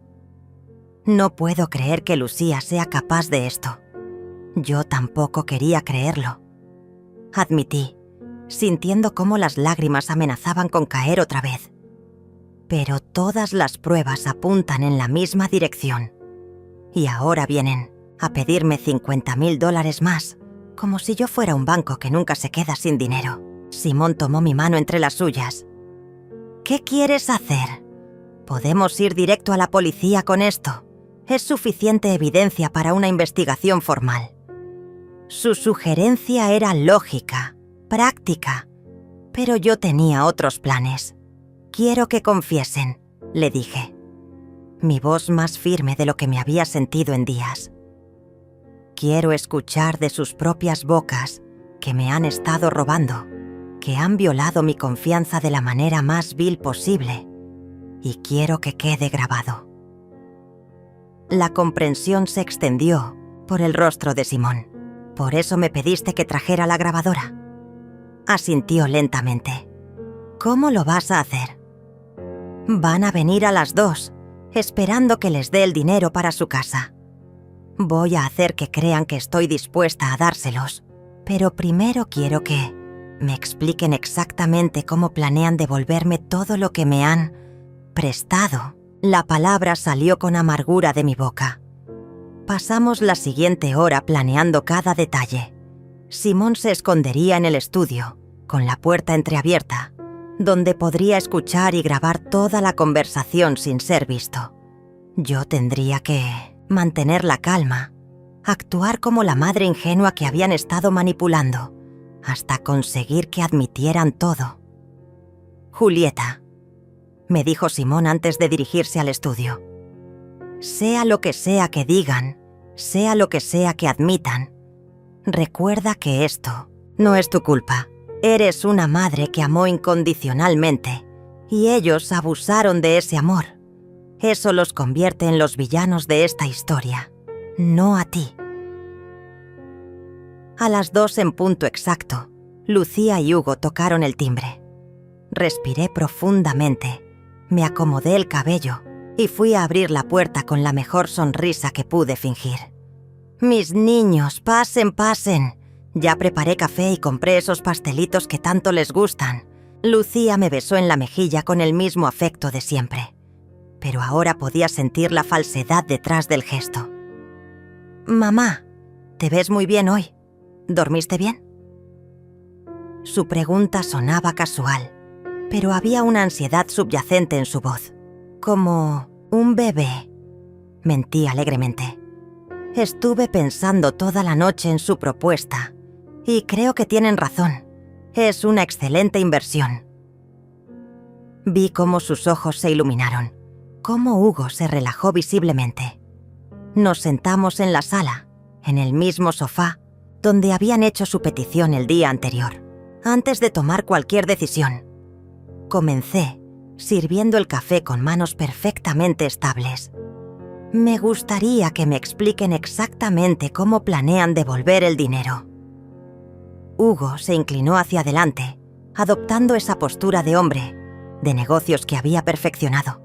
«No puedo creer que Lucía sea capaz de esto». Yo tampoco quería creerlo, admití, sintiendo cómo las lágrimas amenazaban con caer otra vez. Pero todas las pruebas apuntan en la misma dirección. Y ahora vienen a pedirme $50,000 más, como si yo fuera un banco que nunca se queda sin dinero. Simón tomó mi mano entre las suyas. «¿Qué quieres hacer? Podemos ir directo a la policía con esto. Es suficiente evidencia para una investigación formal». Su sugerencia era lógica, práctica, pero yo tenía otros planes. «Quiero que confiesen», le dije, mi voz más firme de lo que me había sentido en días. «Quiero escuchar de sus propias bocas que me han estado robando, que han violado mi confianza de la manera más vil posible, y quiero que quede grabado». La comprensión se extendió por el rostro de Simón. «¿Por eso me pediste que trajera la grabadora?». Asintió lentamente. «¿Cómo lo vas a hacer?». «Van a venir a las 2, esperando que les dé el dinero para su casa. Voy a hacer que crean que estoy dispuesta a dárselos, pero primero quiero que me expliquen exactamente cómo planean devolverme todo lo que me han prestado». La palabra salió con amargura de mi boca. Pasamos la siguiente hora planeando cada detalle. Simón se escondería en el estudio, con la puerta entreabierta, donde podría escuchar y grabar toda la conversación sin ser visto. Yo tendría que mantener la calma, actuar como la madre ingenua que habían estado manipulando, hasta conseguir que admitieran todo. «Julieta», me dijo Simón antes de dirigirse al estudio, «sea lo que sea que digan, sea lo que sea que admitan, recuerda que esto no es tu culpa. Eres una madre que amó incondicionalmente y ellos abusaron de ese amor. Eso los convierte en los villanos de esta historia, no a ti». A las 2 en punto exacto, Lucía y Hugo tocaron el timbre. Respiré profundamente, me acomodé el cabello y fui a abrir la puerta con la mejor sonrisa que pude fingir. «Mis niños, pasen, pasen. Ya preparé café y compré esos pastelitos que tanto les gustan». Lucía me besó en la mejilla con el mismo afecto de siempre, pero ahora podía sentir la falsedad detrás del gesto. «Mamá, te ves muy bien hoy. ¿Dormiste bien?». Su pregunta sonaba casual, pero había una ansiedad subyacente en su voz. «Como un bebé», mentí alegremente. «Estuve pensando toda la noche en su propuesta y creo que tienen razón. Es una excelente inversión». Vi cómo sus ojos se iluminaron, cómo Hugo se relajó visiblemente. Nos sentamos en la sala, en el mismo sofá donde habían hecho su petición el día anterior, antes de tomar cualquier decisión. Comencé, sirviendo el café con manos perfectamente estables. Me gustaría que me expliquen exactamente cómo planean devolver el dinero. Hugo se inclinó hacia adelante, adoptando esa postura de hombre, de negocios que había perfeccionado.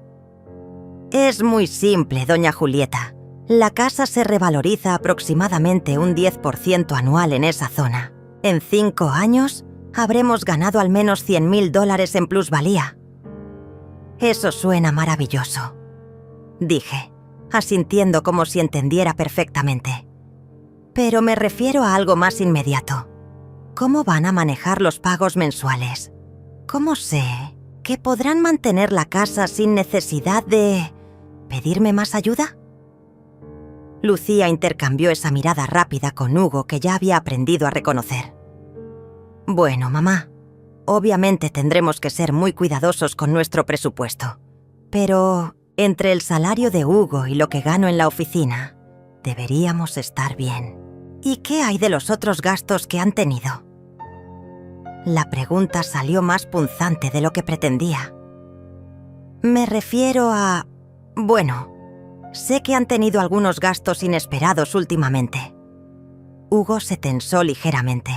Es muy simple, doña Julieta. La casa se revaloriza aproximadamente un 10% anual en esa zona. En 5 años, habremos ganado al menos $100,000 en plusvalía. Eso suena maravilloso, dije, asintiendo como si entendiera perfectamente. Pero me refiero a algo más inmediato. ¿Cómo van a manejar los pagos mensuales? ¿Cómo sé que podrán mantener la casa sin necesidad de pedirme más ayuda? Lucía intercambió esa mirada rápida con Hugo que ya había aprendido a reconocer. Bueno, mamá, obviamente tendremos que ser muy cuidadosos con nuestro presupuesto. Pero entre el salario de Hugo y lo que gano en la oficina, deberíamos estar bien. ¿Y qué hay de los otros gastos que han tenido? La pregunta salió más punzante de lo que pretendía. Me refiero a... Bueno, sé que han tenido algunos gastos inesperados últimamente. Hugo se tensó ligeramente.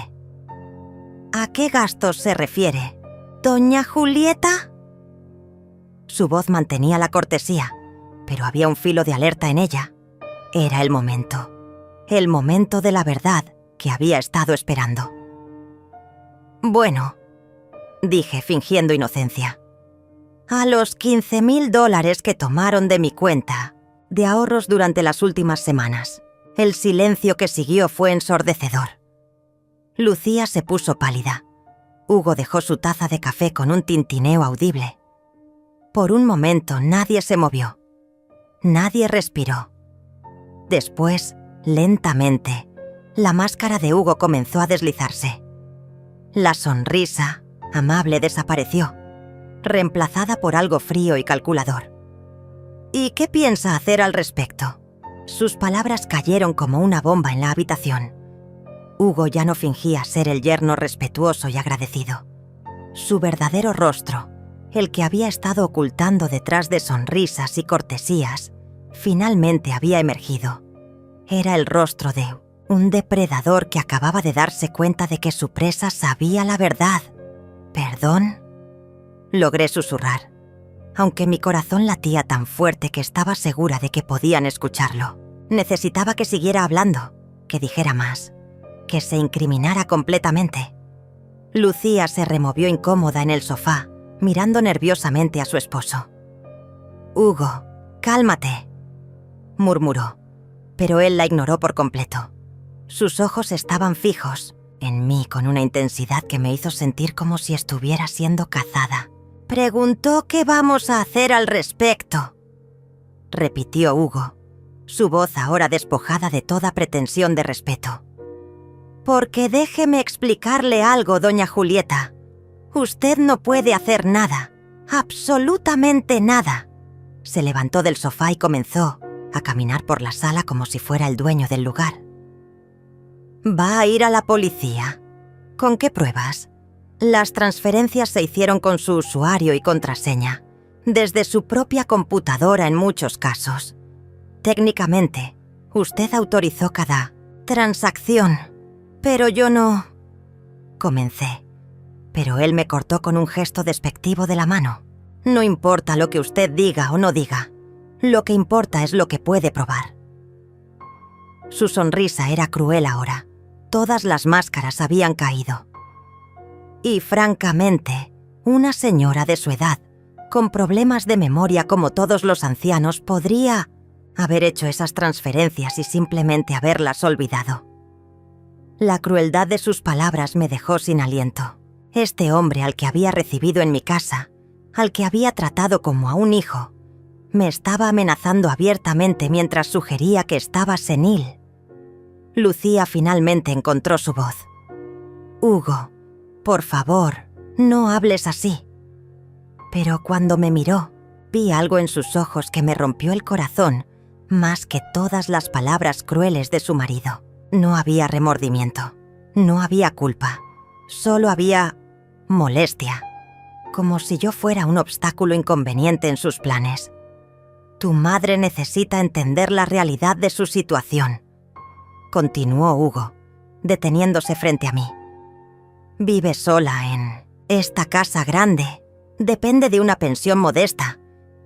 ¿A qué gastos se refiere? ¿Doña Julieta? Su voz mantenía la cortesía, pero había un filo de alerta en ella. Era el momento de la verdad que había estado esperando. Bueno, dije fingiendo inocencia. A los $15,000 que tomaron de mi cuenta de ahorros durante las últimas semanas. El silencio que siguió fue ensordecedor. Lucía se puso pálida. Hugo dejó su taza de café con un tintineo audible. Por un momento nadie se movió. Nadie respiró. Después, lentamente, la máscara de Hugo comenzó a deslizarse. La sonrisa, amable, desapareció, reemplazada por algo frío y calculador. ¿Y qué piensa hacer al respecto? Sus palabras cayeron como una bomba en la habitación. Hugo ya no fingía ser el yerno respetuoso y agradecido. Su verdadero rostro, el que había estado ocultando detrás de sonrisas y cortesías, finalmente había emergido. Era el rostro de un depredador que acababa de darse cuenta de que su presa sabía la verdad. ¿Perdón? Logré susurrar, aunque mi corazón latía tan fuerte que estaba segura de que podían escucharlo. Necesitaba que siguiera hablando, que dijera más, que se incriminara completamente. Lucía se removió incómoda en el sofá, mirando nerviosamente a su esposo. «Hugo, cálmate», murmuró, pero él la ignoró por completo. Sus ojos estaban fijos en mí con una intensidad que me hizo sentir como si estuviera siendo cazada. «Preguntó qué vamos a hacer al respecto», repitió Hugo, su voz ahora despojada de toda pretensión de respeto. «Porque déjeme explicarle algo, doña Julieta. Usted no puede hacer nada, absolutamente nada». Se levantó del sofá y comenzó a caminar por la sala como si fuera el dueño del lugar. «¿Va a ir a la policía? ¿Con qué pruebas? Las transferencias se hicieron con su usuario y contraseña, desde su propia computadora en muchos casos. Técnicamente, usted autorizó cada transacción, pero yo no...» Comencé, pero él me cortó con un gesto despectivo de la mano. «No importa lo que usted diga o no diga, lo que importa es lo que puede probar». Su sonrisa era cruel ahora. Todas las máscaras habían caído. Y francamente, una señora de su edad, con problemas de memoria como todos los ancianos, podría haber hecho esas transferencias y simplemente haberlas olvidado. La crueldad de sus palabras me dejó sin aliento. Este hombre al que había recibido en mi casa, al que había tratado como a un hijo, me estaba amenazando abiertamente mientras sugería que estaba senil. Lucía finalmente encontró su voz. «Hugo, por favor, no hables así». Pero cuando me miró, vi algo en sus ojos que me rompió el corazón más que todas las palabras crueles de su marido. No había remordimiento, no había culpa, solo había molestia, como si yo fuera un obstáculo inconveniente en sus planes. Tu madre necesita entender la realidad de su situación, continuó Hugo, deteniéndose frente a mí. Vive sola en esta casa grande, depende de una pensión modesta,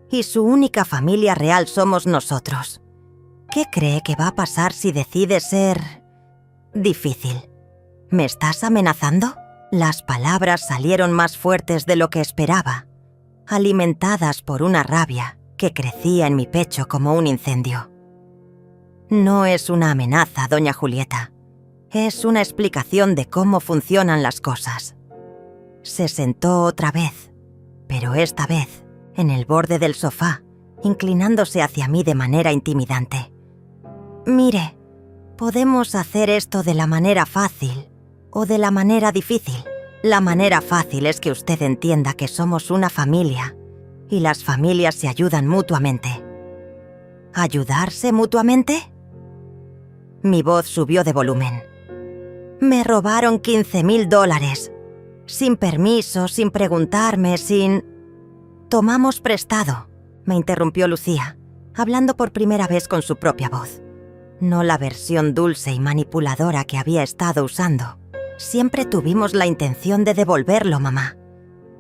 y su única familia real somos nosotros. ¿Qué cree que va a pasar si decide ser difícil? ¿Me estás amenazando? Las palabras salieron más fuertes de lo que esperaba, alimentadas por una rabia que crecía en mi pecho como un incendio. No es una amenaza, doña Julieta. Es una explicación de cómo funcionan las cosas. Se sentó otra vez, pero esta vez en el borde del sofá, inclinándose hacia mí de manera intimidante. Mire, podemos hacer esto de la manera fácil o de la manera difícil. La manera fácil es que usted entienda que somos una familia y las familias se ayudan mutuamente. ¿Ayudarse mutuamente? Mi voz subió de volumen. Me robaron $15,000. Sin permiso, sin preguntarme, sin... Tomamos prestado, me interrumpió Lucía, hablando por primera vez con su propia voz. No la versión dulce y manipuladora que había estado usando. Siempre tuvimos la intención de devolverlo, mamá.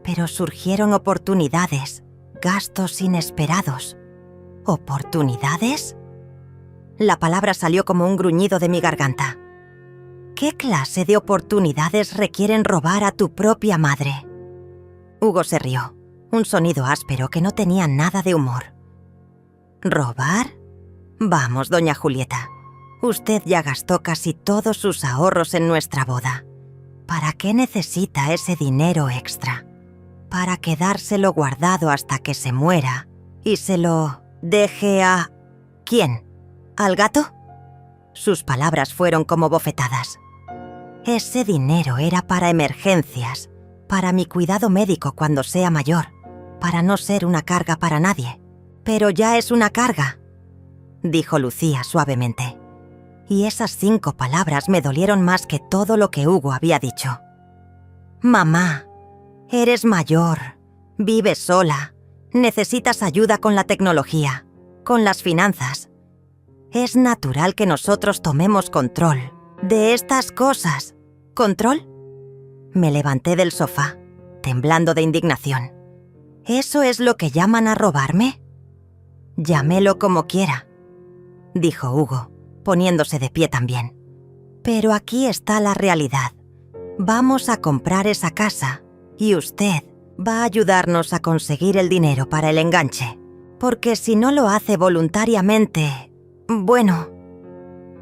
Pero surgieron oportunidades, gastos inesperados. ¿Oportunidades? La palabra salió como un gruñido de mi garganta. ¿Qué clase de oportunidades requieren robar a tu propia madre? Hugo se rió, un sonido áspero que no tenía nada de humor. ¿Robar? Vamos, doña Julieta. Usted ya gastó casi todos sus ahorros en nuestra boda. ¿Para qué necesita ese dinero extra? Para quedárselo guardado hasta que se muera y se lo deje a... ¿Quién? ¿Al gato? Sus palabras fueron como bofetadas. Ese dinero era para emergencias, para mi cuidado médico cuando sea mayor, para no ser una carga para nadie. Pero ya es una carga, dijo Lucía suavemente. Y esas 5 palabras me dolieron más que todo lo que Hugo había dicho. Mamá, eres mayor, vives sola, necesitas ayuda con la tecnología, con las finanzas. Es natural que nosotros tomemos control de estas cosas. ¿Control? Me levanté del sofá, temblando de indignación. ¿Eso es lo que llaman a robarme? Llámelo como quiera, dijo Hugo, poniéndose de pie también. Pero aquí está la realidad. Vamos a comprar esa casa y usted va a ayudarnos a conseguir el dinero para el enganche. Porque si no lo hace voluntariamente... Bueno,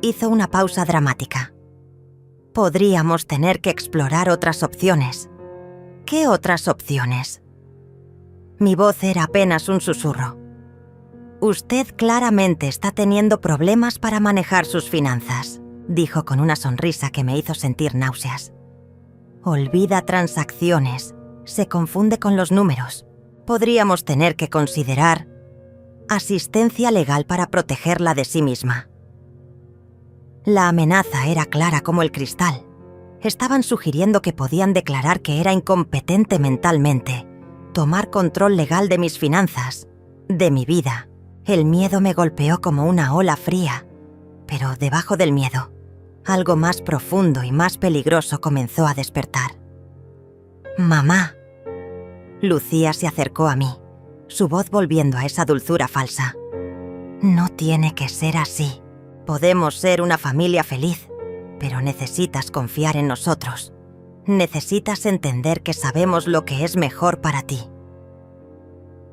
hizo una pausa dramática. Podríamos tener que explorar otras opciones. ¿Qué otras opciones? Mi voz era apenas un susurro. Usted claramente está teniendo problemas para manejar sus finanzas, dijo con una sonrisa que me hizo sentir náuseas. Olvida transacciones, se confunde con los números. Podríamos tener que considerar asistencia legal para protegerla de sí misma. La amenaza era clara como el cristal. Estaban sugiriendo que podían declarar que era incompetente mentalmente, tomar control legal de mis finanzas, de mi vida. El miedo me golpeó como una ola fría, pero debajo del miedo, algo más profundo y más peligroso comenzó a despertar. Mamá. Lucía se acercó a mí, su voz volviendo a esa dulzura falsa. No tiene que ser así. Podemos ser una familia feliz, pero necesitas confiar en nosotros. Necesitas entender que sabemos lo que es mejor para ti.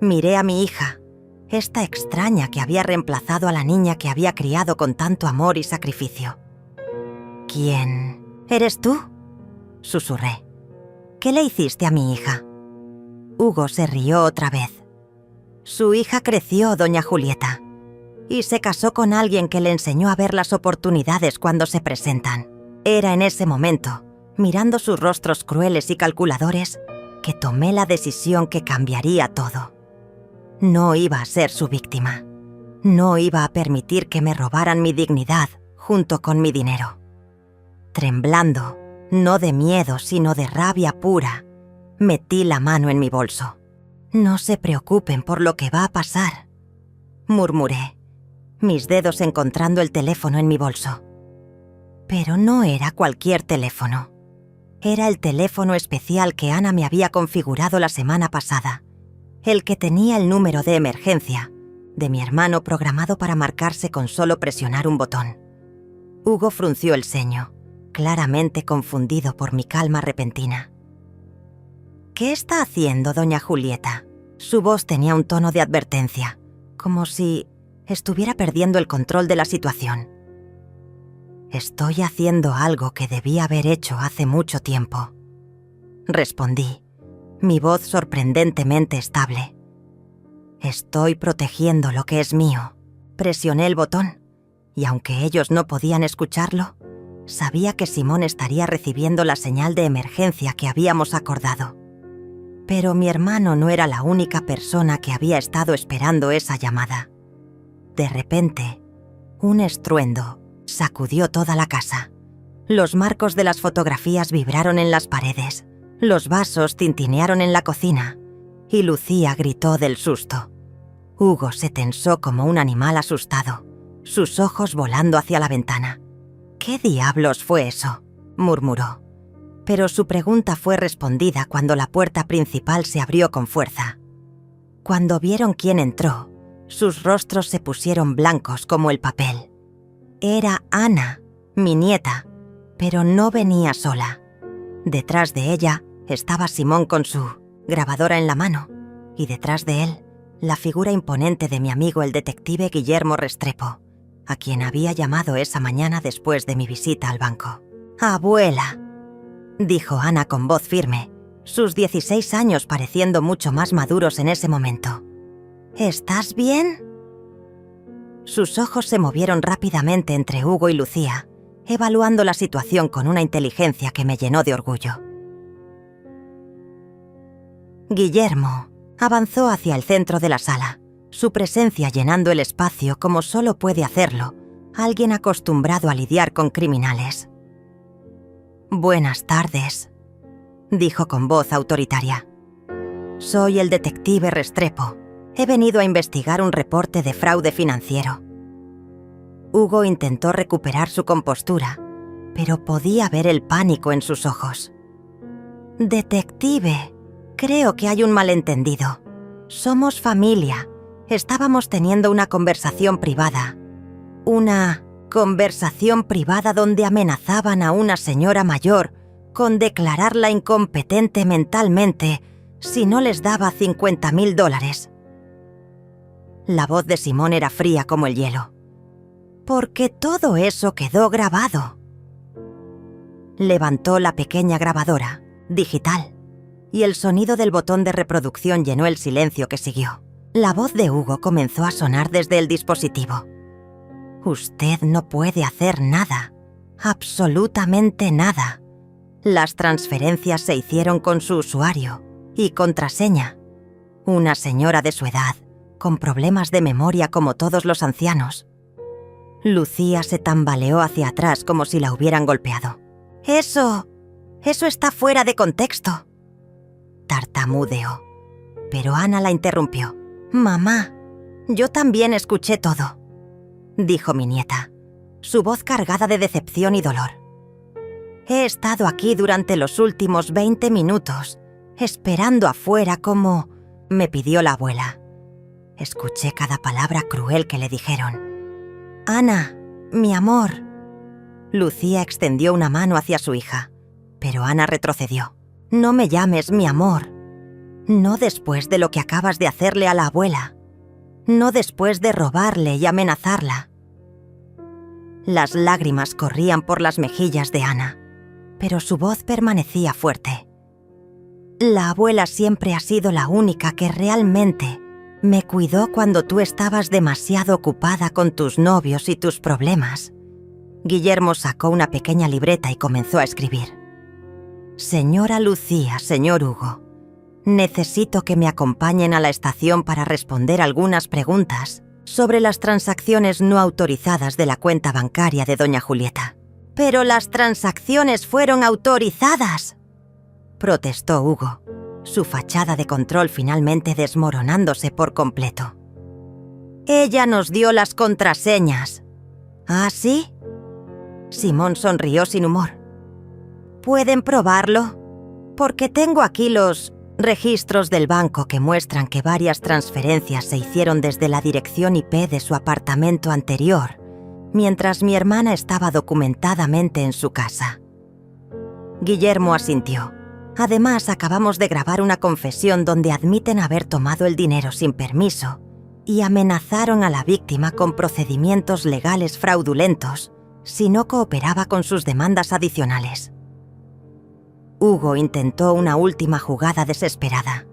Miré a mi hija, esta extraña que había reemplazado a la niña que había criado con tanto amor y sacrificio. ¿Quién? ¿Eres tú? Susurré. ¿Qué le hiciste a mi hija? Hugo se rió otra vez. Su hija creció, doña Julieta, y se casó con alguien que le enseñó a ver las oportunidades cuando se presentan. Era en ese momento, mirando sus rostros crueles y calculadores, que tomé la decisión que cambiaría todo. No iba a ser su víctima. No iba a permitir que me robaran mi dignidad junto con mi dinero. Temblando, no de miedo, sino de rabia pura, metí la mano en mi bolso. «No se preocupen por lo que va a pasar», murmuré, mis dedos encontrando el teléfono en mi bolso. Pero no era cualquier teléfono. Era el teléfono especial que Ana me había configurado la semana pasada, el que tenía el número de emergencia de mi hermano programado para marcarse con solo presionar un botón. Hugo frunció el ceño, claramente confundido por mi calma repentina. «¿Qué está haciendo, doña Julieta?». Su voz tenía un tono de advertencia, como si estuviera perdiendo el control de la situación. «Estoy haciendo algo que debí haber hecho hace mucho tiempo», respondí, mi voz sorprendentemente estable. «Estoy protegiendo lo que es mío». Presioné el botón, y aunque ellos no podían escucharlo, sabía que Simón estaría recibiendo la señal de emergencia que habíamos acordado. Pero mi hermano no era la única persona que había estado esperando esa llamada. De repente, un estruendo sacudió toda la casa. Los marcos de las fotografías vibraron en las paredes, los vasos tintinearon en la cocina, y Lucía gritó del susto. Hugo se tensó como un animal asustado, sus ojos volando hacia la ventana. «¿Qué diablos fue eso?», murmuró. Pero su pregunta fue respondida cuando la puerta principal se abrió con fuerza. Cuando vieron quién entró, sus rostros se pusieron blancos como el papel. Era Ana, mi nieta, pero no venía sola. Detrás de ella estaba Simón con su grabadora en la mano, y detrás de él, la figura imponente de mi amigo el detective Guillermo Restrepo, a quien había llamado esa mañana después de mi visita al banco. «Abuela», dijo Ana con voz firme, sus 16 años pareciendo mucho más maduros en ese momento. «¿Estás bien?». Sus ojos se movieron rápidamente entre Hugo y Lucía, evaluando la situación con una inteligencia que me llenó de orgullo. Guillermo avanzó hacia el centro de la sala, su presencia llenando el espacio como solo puede hacerlo alguien acostumbrado a lidiar con criminales. «Buenas tardes», dijo con voz autoritaria. «Soy el detective Restrepo. He venido a investigar un reporte de fraude financiero». Hugo intentó recuperar su compostura, pero podía ver el pánico en sus ojos. «Detective, creo que hay un malentendido. Somos familia. Estábamos teniendo una conversación privada. Una conversación privada donde amenazaban a una señora mayor con declararla incompetente mentalmente si no les daba $50,000. La voz de Simón era fría como el hielo. «Porque todo eso quedó grabado». Levantó la pequeña grabadora, digital, y el sonido del botón de reproducción llenó el silencio que siguió. La voz de Hugo comenzó a sonar desde el dispositivo. «Usted no puede hacer nada, absolutamente nada. Las transferencias se hicieron con su usuario y contraseña. Una señora de su edad, con problemas de memoria como todos los ancianos». Lucía se tambaleó hacia atrás como si la hubieran golpeado. Eso está fuera de contexto», tartamudeó. Pero Ana la interrumpió. «Mamá, yo también escuché todo», dijo mi nieta, su voz cargada de decepción y dolor. «He estado aquí durante los últimos 20 minutos, esperando afuera como me pidió la abuela. Escuché cada palabra cruel que le dijeron. Ana, mi amor». Lucía extendió una mano hacia su hija, pero Ana retrocedió. «No me llames mi amor. No después de lo que acabas de hacerle a la abuela. No después de robarle y amenazarla». Las lágrimas corrían por las mejillas de Ana, pero su voz permanecía fuerte. «La abuela siempre ha sido la única que realmente me cuidó cuando tú estabas demasiado ocupada con tus novios y tus problemas». Guillermo sacó una pequeña libreta y comenzó a escribir. «Señora Lucía, señor Hugo, necesito que me acompañen a la estación para responder algunas preguntas sobre las transacciones no autorizadas de la cuenta bancaria de doña Julieta». «Pero las transacciones fueron autorizadas», protestó Hugo, su fachada de control finalmente desmoronándose por completo. «Ella nos dio las contraseñas». ¿Ah, sí? Simón sonrió sin humor. ¿Pueden probarlo? Porque tengo aquí los registros del banco que muestran que varias transferencias se hicieron desde la dirección IP de su apartamento anterior, mientras mi hermana estaba documentadamente en su casa. Guillermo asintió. Además, acabamos de grabar una confesión donde admiten haber tomado el dinero sin permiso y amenazaron a la víctima con procedimientos legales fraudulentos si no cooperaba con sus demandas adicionales. Hugo intentó una última jugada desesperada.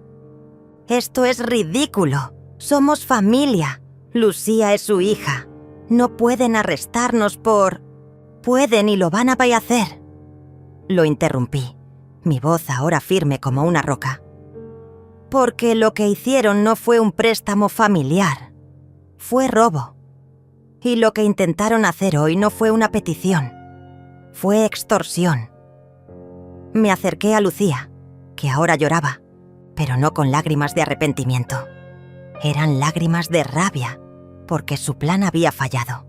«Esto es ridículo. Somos familia. Lucía es su hija. No pueden arrestarnos por...» «Pueden y lo van a hacer». Lo interrumpí, mi voz ahora firme como una roca. «Porque lo que hicieron no fue un préstamo familiar. Fue robo. Y lo que intentaron hacer hoy no fue una petición. Fue extorsión». Me acerqué a Lucía, que ahora lloraba, pero no con lágrimas de arrepentimiento. Eran lágrimas de rabia, porque su plan había fallado.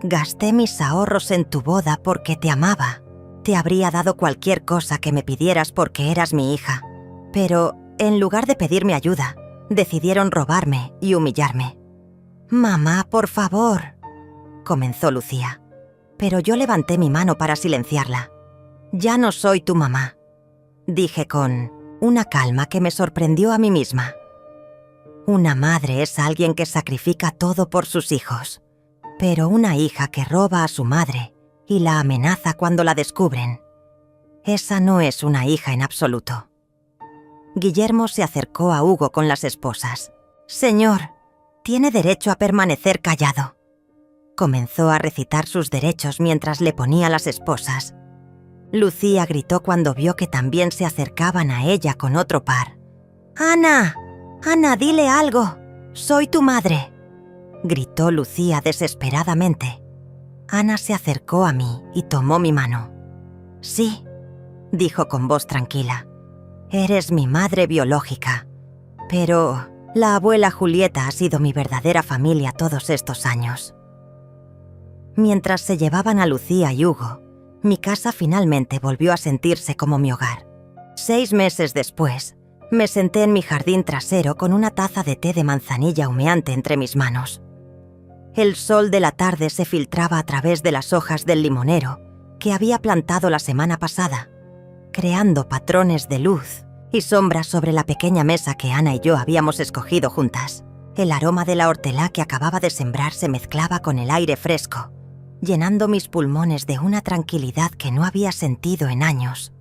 «Gasté mis ahorros en tu boda porque te amaba. Te habría dado cualquier cosa que me pidieras porque eras mi hija. Pero, en lugar de pedirme ayuda, decidieron robarme y humillarme». «Mamá, por favor», comenzó Lucía, pero yo levanté mi mano para silenciarla. «Ya no soy tu mamá», dije con una calma que me sorprendió a mí misma. Una madre es alguien que sacrifica todo por sus hijos, pero una hija que roba a su madre y la amenaza cuando la descubren, esa no es una hija en absoluto. Guillermo se acercó a Hugo con las esposas. «Señor, tiene derecho a permanecer callado». Comenzó a recitar sus derechos mientras le ponía las esposas. Lucía gritó cuando vio que también se acercaban a ella con otro par. «¡Ana! ¡Ana, dile algo! ¡Soy tu madre!», gritó Lucía desesperadamente. Ana se acercó a mí y tomó mi mano. «Sí», dijo con voz tranquila, «eres mi madre biológica, pero la abuela Julieta ha sido mi verdadera familia todos estos años». Mientras se llevaban a Lucía y Hugo, mi casa finalmente volvió a sentirse como mi hogar. 6 meses después, me senté en mi jardín trasero con una taza de té de manzanilla humeante entre mis manos. El sol de la tarde se filtraba a través de las hojas del limonero que había plantado la semana pasada, creando patrones de luz y sombras sobre la pequeña mesa que Ana y yo habíamos escogido juntas. El aroma de la hortelã que acababa de sembrar se mezclaba con el aire fresco, llenando mis pulmones de una tranquilidad que no había sentido en años.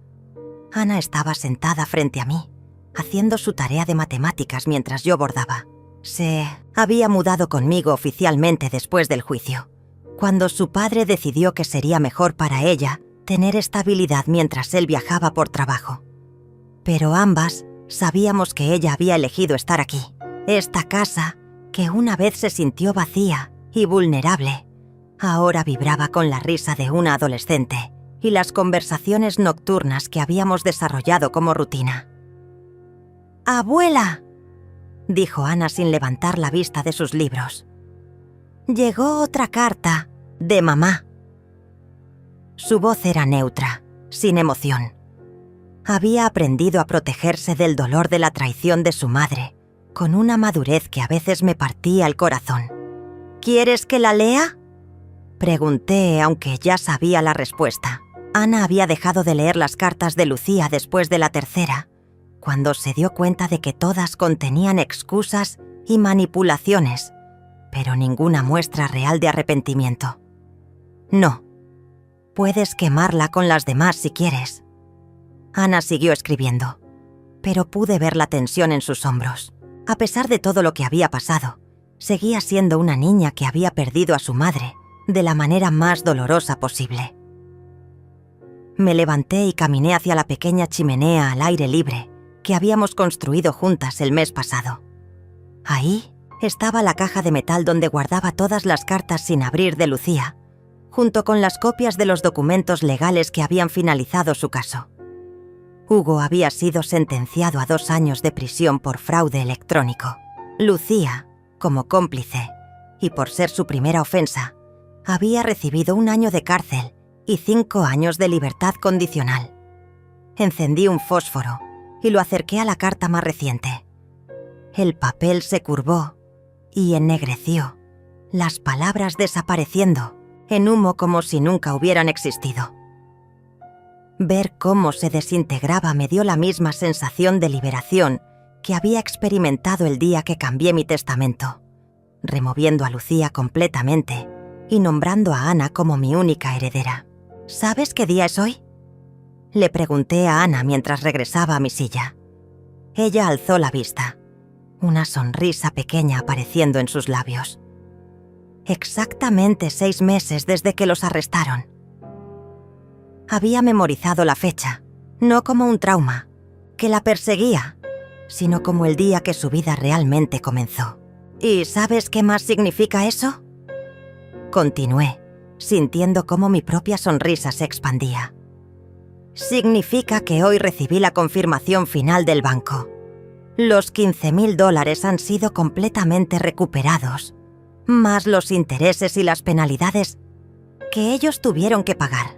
Ana estaba sentada frente a mí, haciendo su tarea de matemáticas mientras yo bordaba. Se había mudado conmigo oficialmente después del juicio, cuando su padre decidió que sería mejor para ella tener estabilidad mientras él viajaba por trabajo. Pero ambas sabíamos que ella había elegido estar aquí. Esta casa, que una vez se sintió vacía y vulnerable, ahora vibraba con la risa de una adolescente y las conversaciones nocturnas que habíamos desarrollado como rutina. «Abuela», dijo Ana sin levantar la vista de sus libros. «Llegó otra carta de mamá». Su voz era neutra, sin emoción. Había aprendido a protegerse del dolor de la traición de su madre, con una madurez que a veces me partía el corazón. «¿Quieres que la lea?», pregunté, aunque ya sabía la respuesta. Ana había dejado de leer las cartas de Lucía después de la tercera, cuando se dio cuenta de que todas contenían excusas y manipulaciones, pero ninguna muestra real de arrepentimiento. «No. Puedes quemarla con las demás si quieres». Ana siguió escribiendo, pero pude ver la tensión en sus hombros. A pesar de todo lo que había pasado, seguía siendo una niña que había perdido a su madre de la manera más dolorosa posible. Me levanté y caminé hacia la pequeña chimenea al aire libre que habíamos construido juntas el mes pasado. Ahí estaba la caja de metal donde guardaba todas las cartas sin abrir de Lucía, junto con las copias de los documentos legales que habían finalizado su caso. Hugo había sido sentenciado a 2 años de prisión por fraude electrónico. Lucía, como cómplice, y por ser su primera ofensa, había recibido 1 año de cárcel y 5 años de libertad condicional. Encendí un fósforo y lo acerqué a la carta más reciente. El papel se curvó y ennegreció, las palabras desapareciendo, en humo como si nunca hubieran existido. Ver cómo se desintegraba me dio la misma sensación de liberación que había experimentado el día que cambié mi testamento, removiendo a Lucía completamente y nombrando a Ana como mi única heredera. ¿Sabes qué día es hoy?, le pregunté a Ana mientras regresaba a mi silla. Ella alzó la vista, una sonrisa pequeña apareciendo en sus labios. Exactamente 6 meses desde que los arrestaron. Había memorizado la fecha, no como un trauma, que la perseguía, sino como el día que su vida realmente comenzó. ¿Y sabes qué más significa eso?, continué, sintiendo cómo mi propia sonrisa se expandía. Significa que hoy recibí la confirmación final del banco. Los $15,000 han sido completamente recuperados, más los intereses y las penalidades que ellos tuvieron que pagar.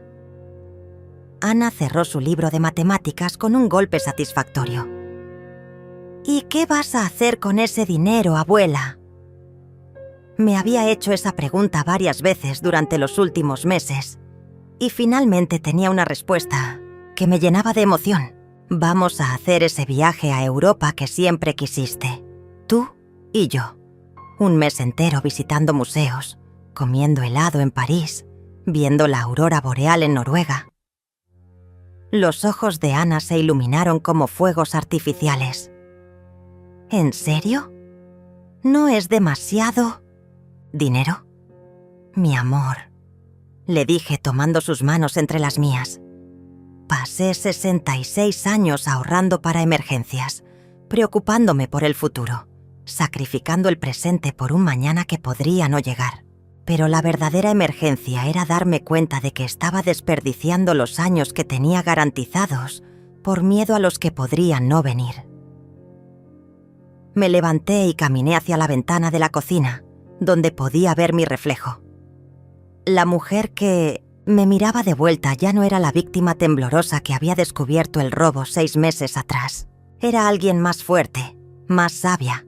Ana cerró su libro de matemáticas con un golpe satisfactorio. ¿Y qué vas a hacer con ese dinero, abuela? Me había hecho esa pregunta varias veces durante los últimos meses y finalmente tenía una respuesta que me llenaba de emoción. Vamos a hacer ese viaje a Europa que siempre quisiste, tú y yo. 1 mes entero visitando museos, comiendo helado en París, viendo la aurora boreal en Noruega. Los ojos de Ana se iluminaron como fuegos artificiales. ¿En serio? ¿No es demasiado dinero? Mi amor, le dije tomando sus manos entre las mías. Pasé 66 años ahorrando para emergencias, preocupándome por el futuro, sacrificando el presente por un mañana que podría no llegar. Pero la verdadera emergencia era darme cuenta de que estaba desperdiciando los años que tenía garantizados por miedo a los que podrían no venir. Me levanté y caminé hacia la ventana de la cocina, donde podía ver mi reflejo. La mujer que me miraba de vuelta ya no era la víctima temblorosa que había descubierto el robo 6 meses atrás. Era alguien más fuerte, más sabia,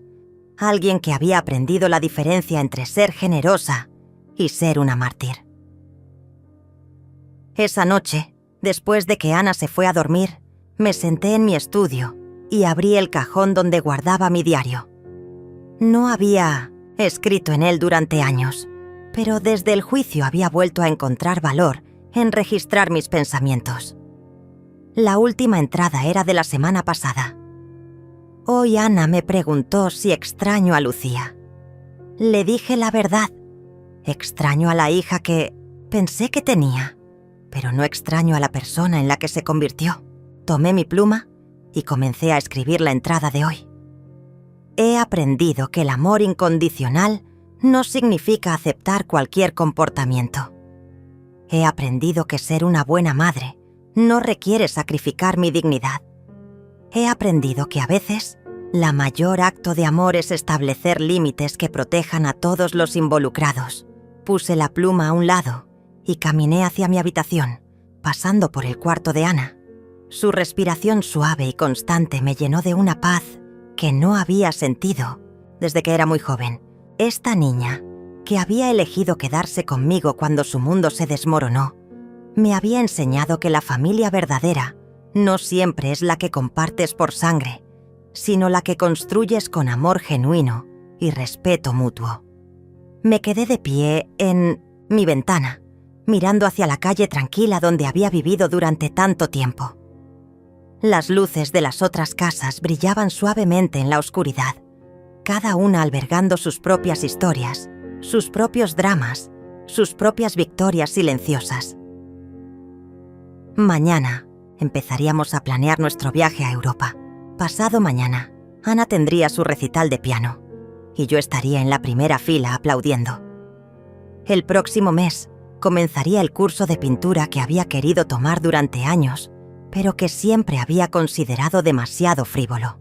alguien que había aprendido la diferencia entre ser generosa y ser una mártir. Esa noche, después de que Ana se fue a dormir, me senté en mi estudio y abrí el cajón donde guardaba mi diario. No había escrito en él durante años, pero desde el juicio había vuelto a encontrar valor en registrar mis pensamientos. La última entrada era de la semana pasada. Hoy Ana me preguntó si extraño a Lucía. Le dije la verdad. Extraño a la hija que pensé que tenía, pero no extraño a la persona en la que se convirtió. Tomé mi pluma y comencé a escribir la entrada de hoy. He aprendido que el amor incondicional no significa aceptar cualquier comportamiento. He aprendido que ser una buena madre no requiere sacrificar mi dignidad. He aprendido que a veces la mayor acto de amor es establecer límites que protejan a todos los involucrados. Puse la pluma a un lado y caminé hacia mi habitación, pasando por el cuarto de Ana. Su respiración suave y constante me llenó de una paz que no había sentido desde que era muy joven. Esta niña, que había elegido quedarse conmigo cuando su mundo se desmoronó, me había enseñado que la familia verdadera no siempre es la que compartes por sangre, sino la que construyes con amor genuino y respeto mutuo. Me quedé de pie en mi ventana, mirando hacia la calle tranquila donde había vivido durante tanto tiempo. Las luces de las otras casas brillaban suavemente en la oscuridad, cada una albergando sus propias historias, sus propios dramas, sus propias victorias silenciosas. Mañana empezaríamos a planear nuestro viaje a Europa. Pasado mañana, Ana tendría su recital de piano y yo estaría en la primera fila aplaudiendo. El próximo mes, Comenzaría el curso de pintura que había querido tomar durante años, pero que siempre había considerado demasiado frívolo.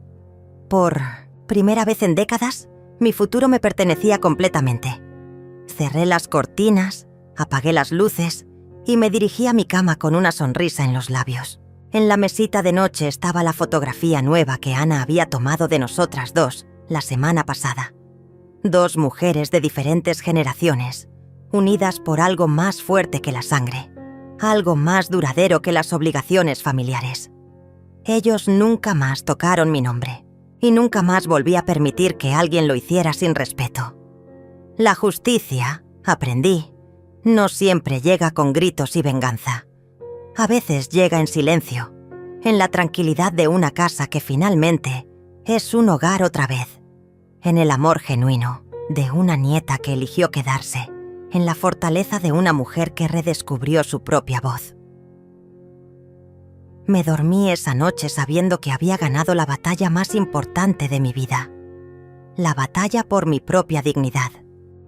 Por primera vez en décadas, mi futuro me pertenecía completamente. Cerré las cortinas, apagué las luces y me dirigí a mi cama con una sonrisa en los labios. En la mesita de noche estaba la fotografía nueva que Ana había tomado de nosotras dos la semana pasada. 2 mujeres de diferentes generaciones, unidas por algo más fuerte que la sangre, algo más duradero que las obligaciones familiares. Ellos nunca más tocaron mi nombre, y nunca más volví a permitir que alguien lo hiciera sin respeto. La justicia, aprendí, no siempre llega con gritos y venganza. A veces llega en silencio, en la tranquilidad de una casa que finalmente es un hogar otra vez, en el amor genuino de una nieta que eligió quedarse, en la fortaleza de una mujer que redescubrió su propia voz. Me dormí esa noche sabiendo que había ganado la batalla más importante de mi vida, la batalla por mi propia dignidad.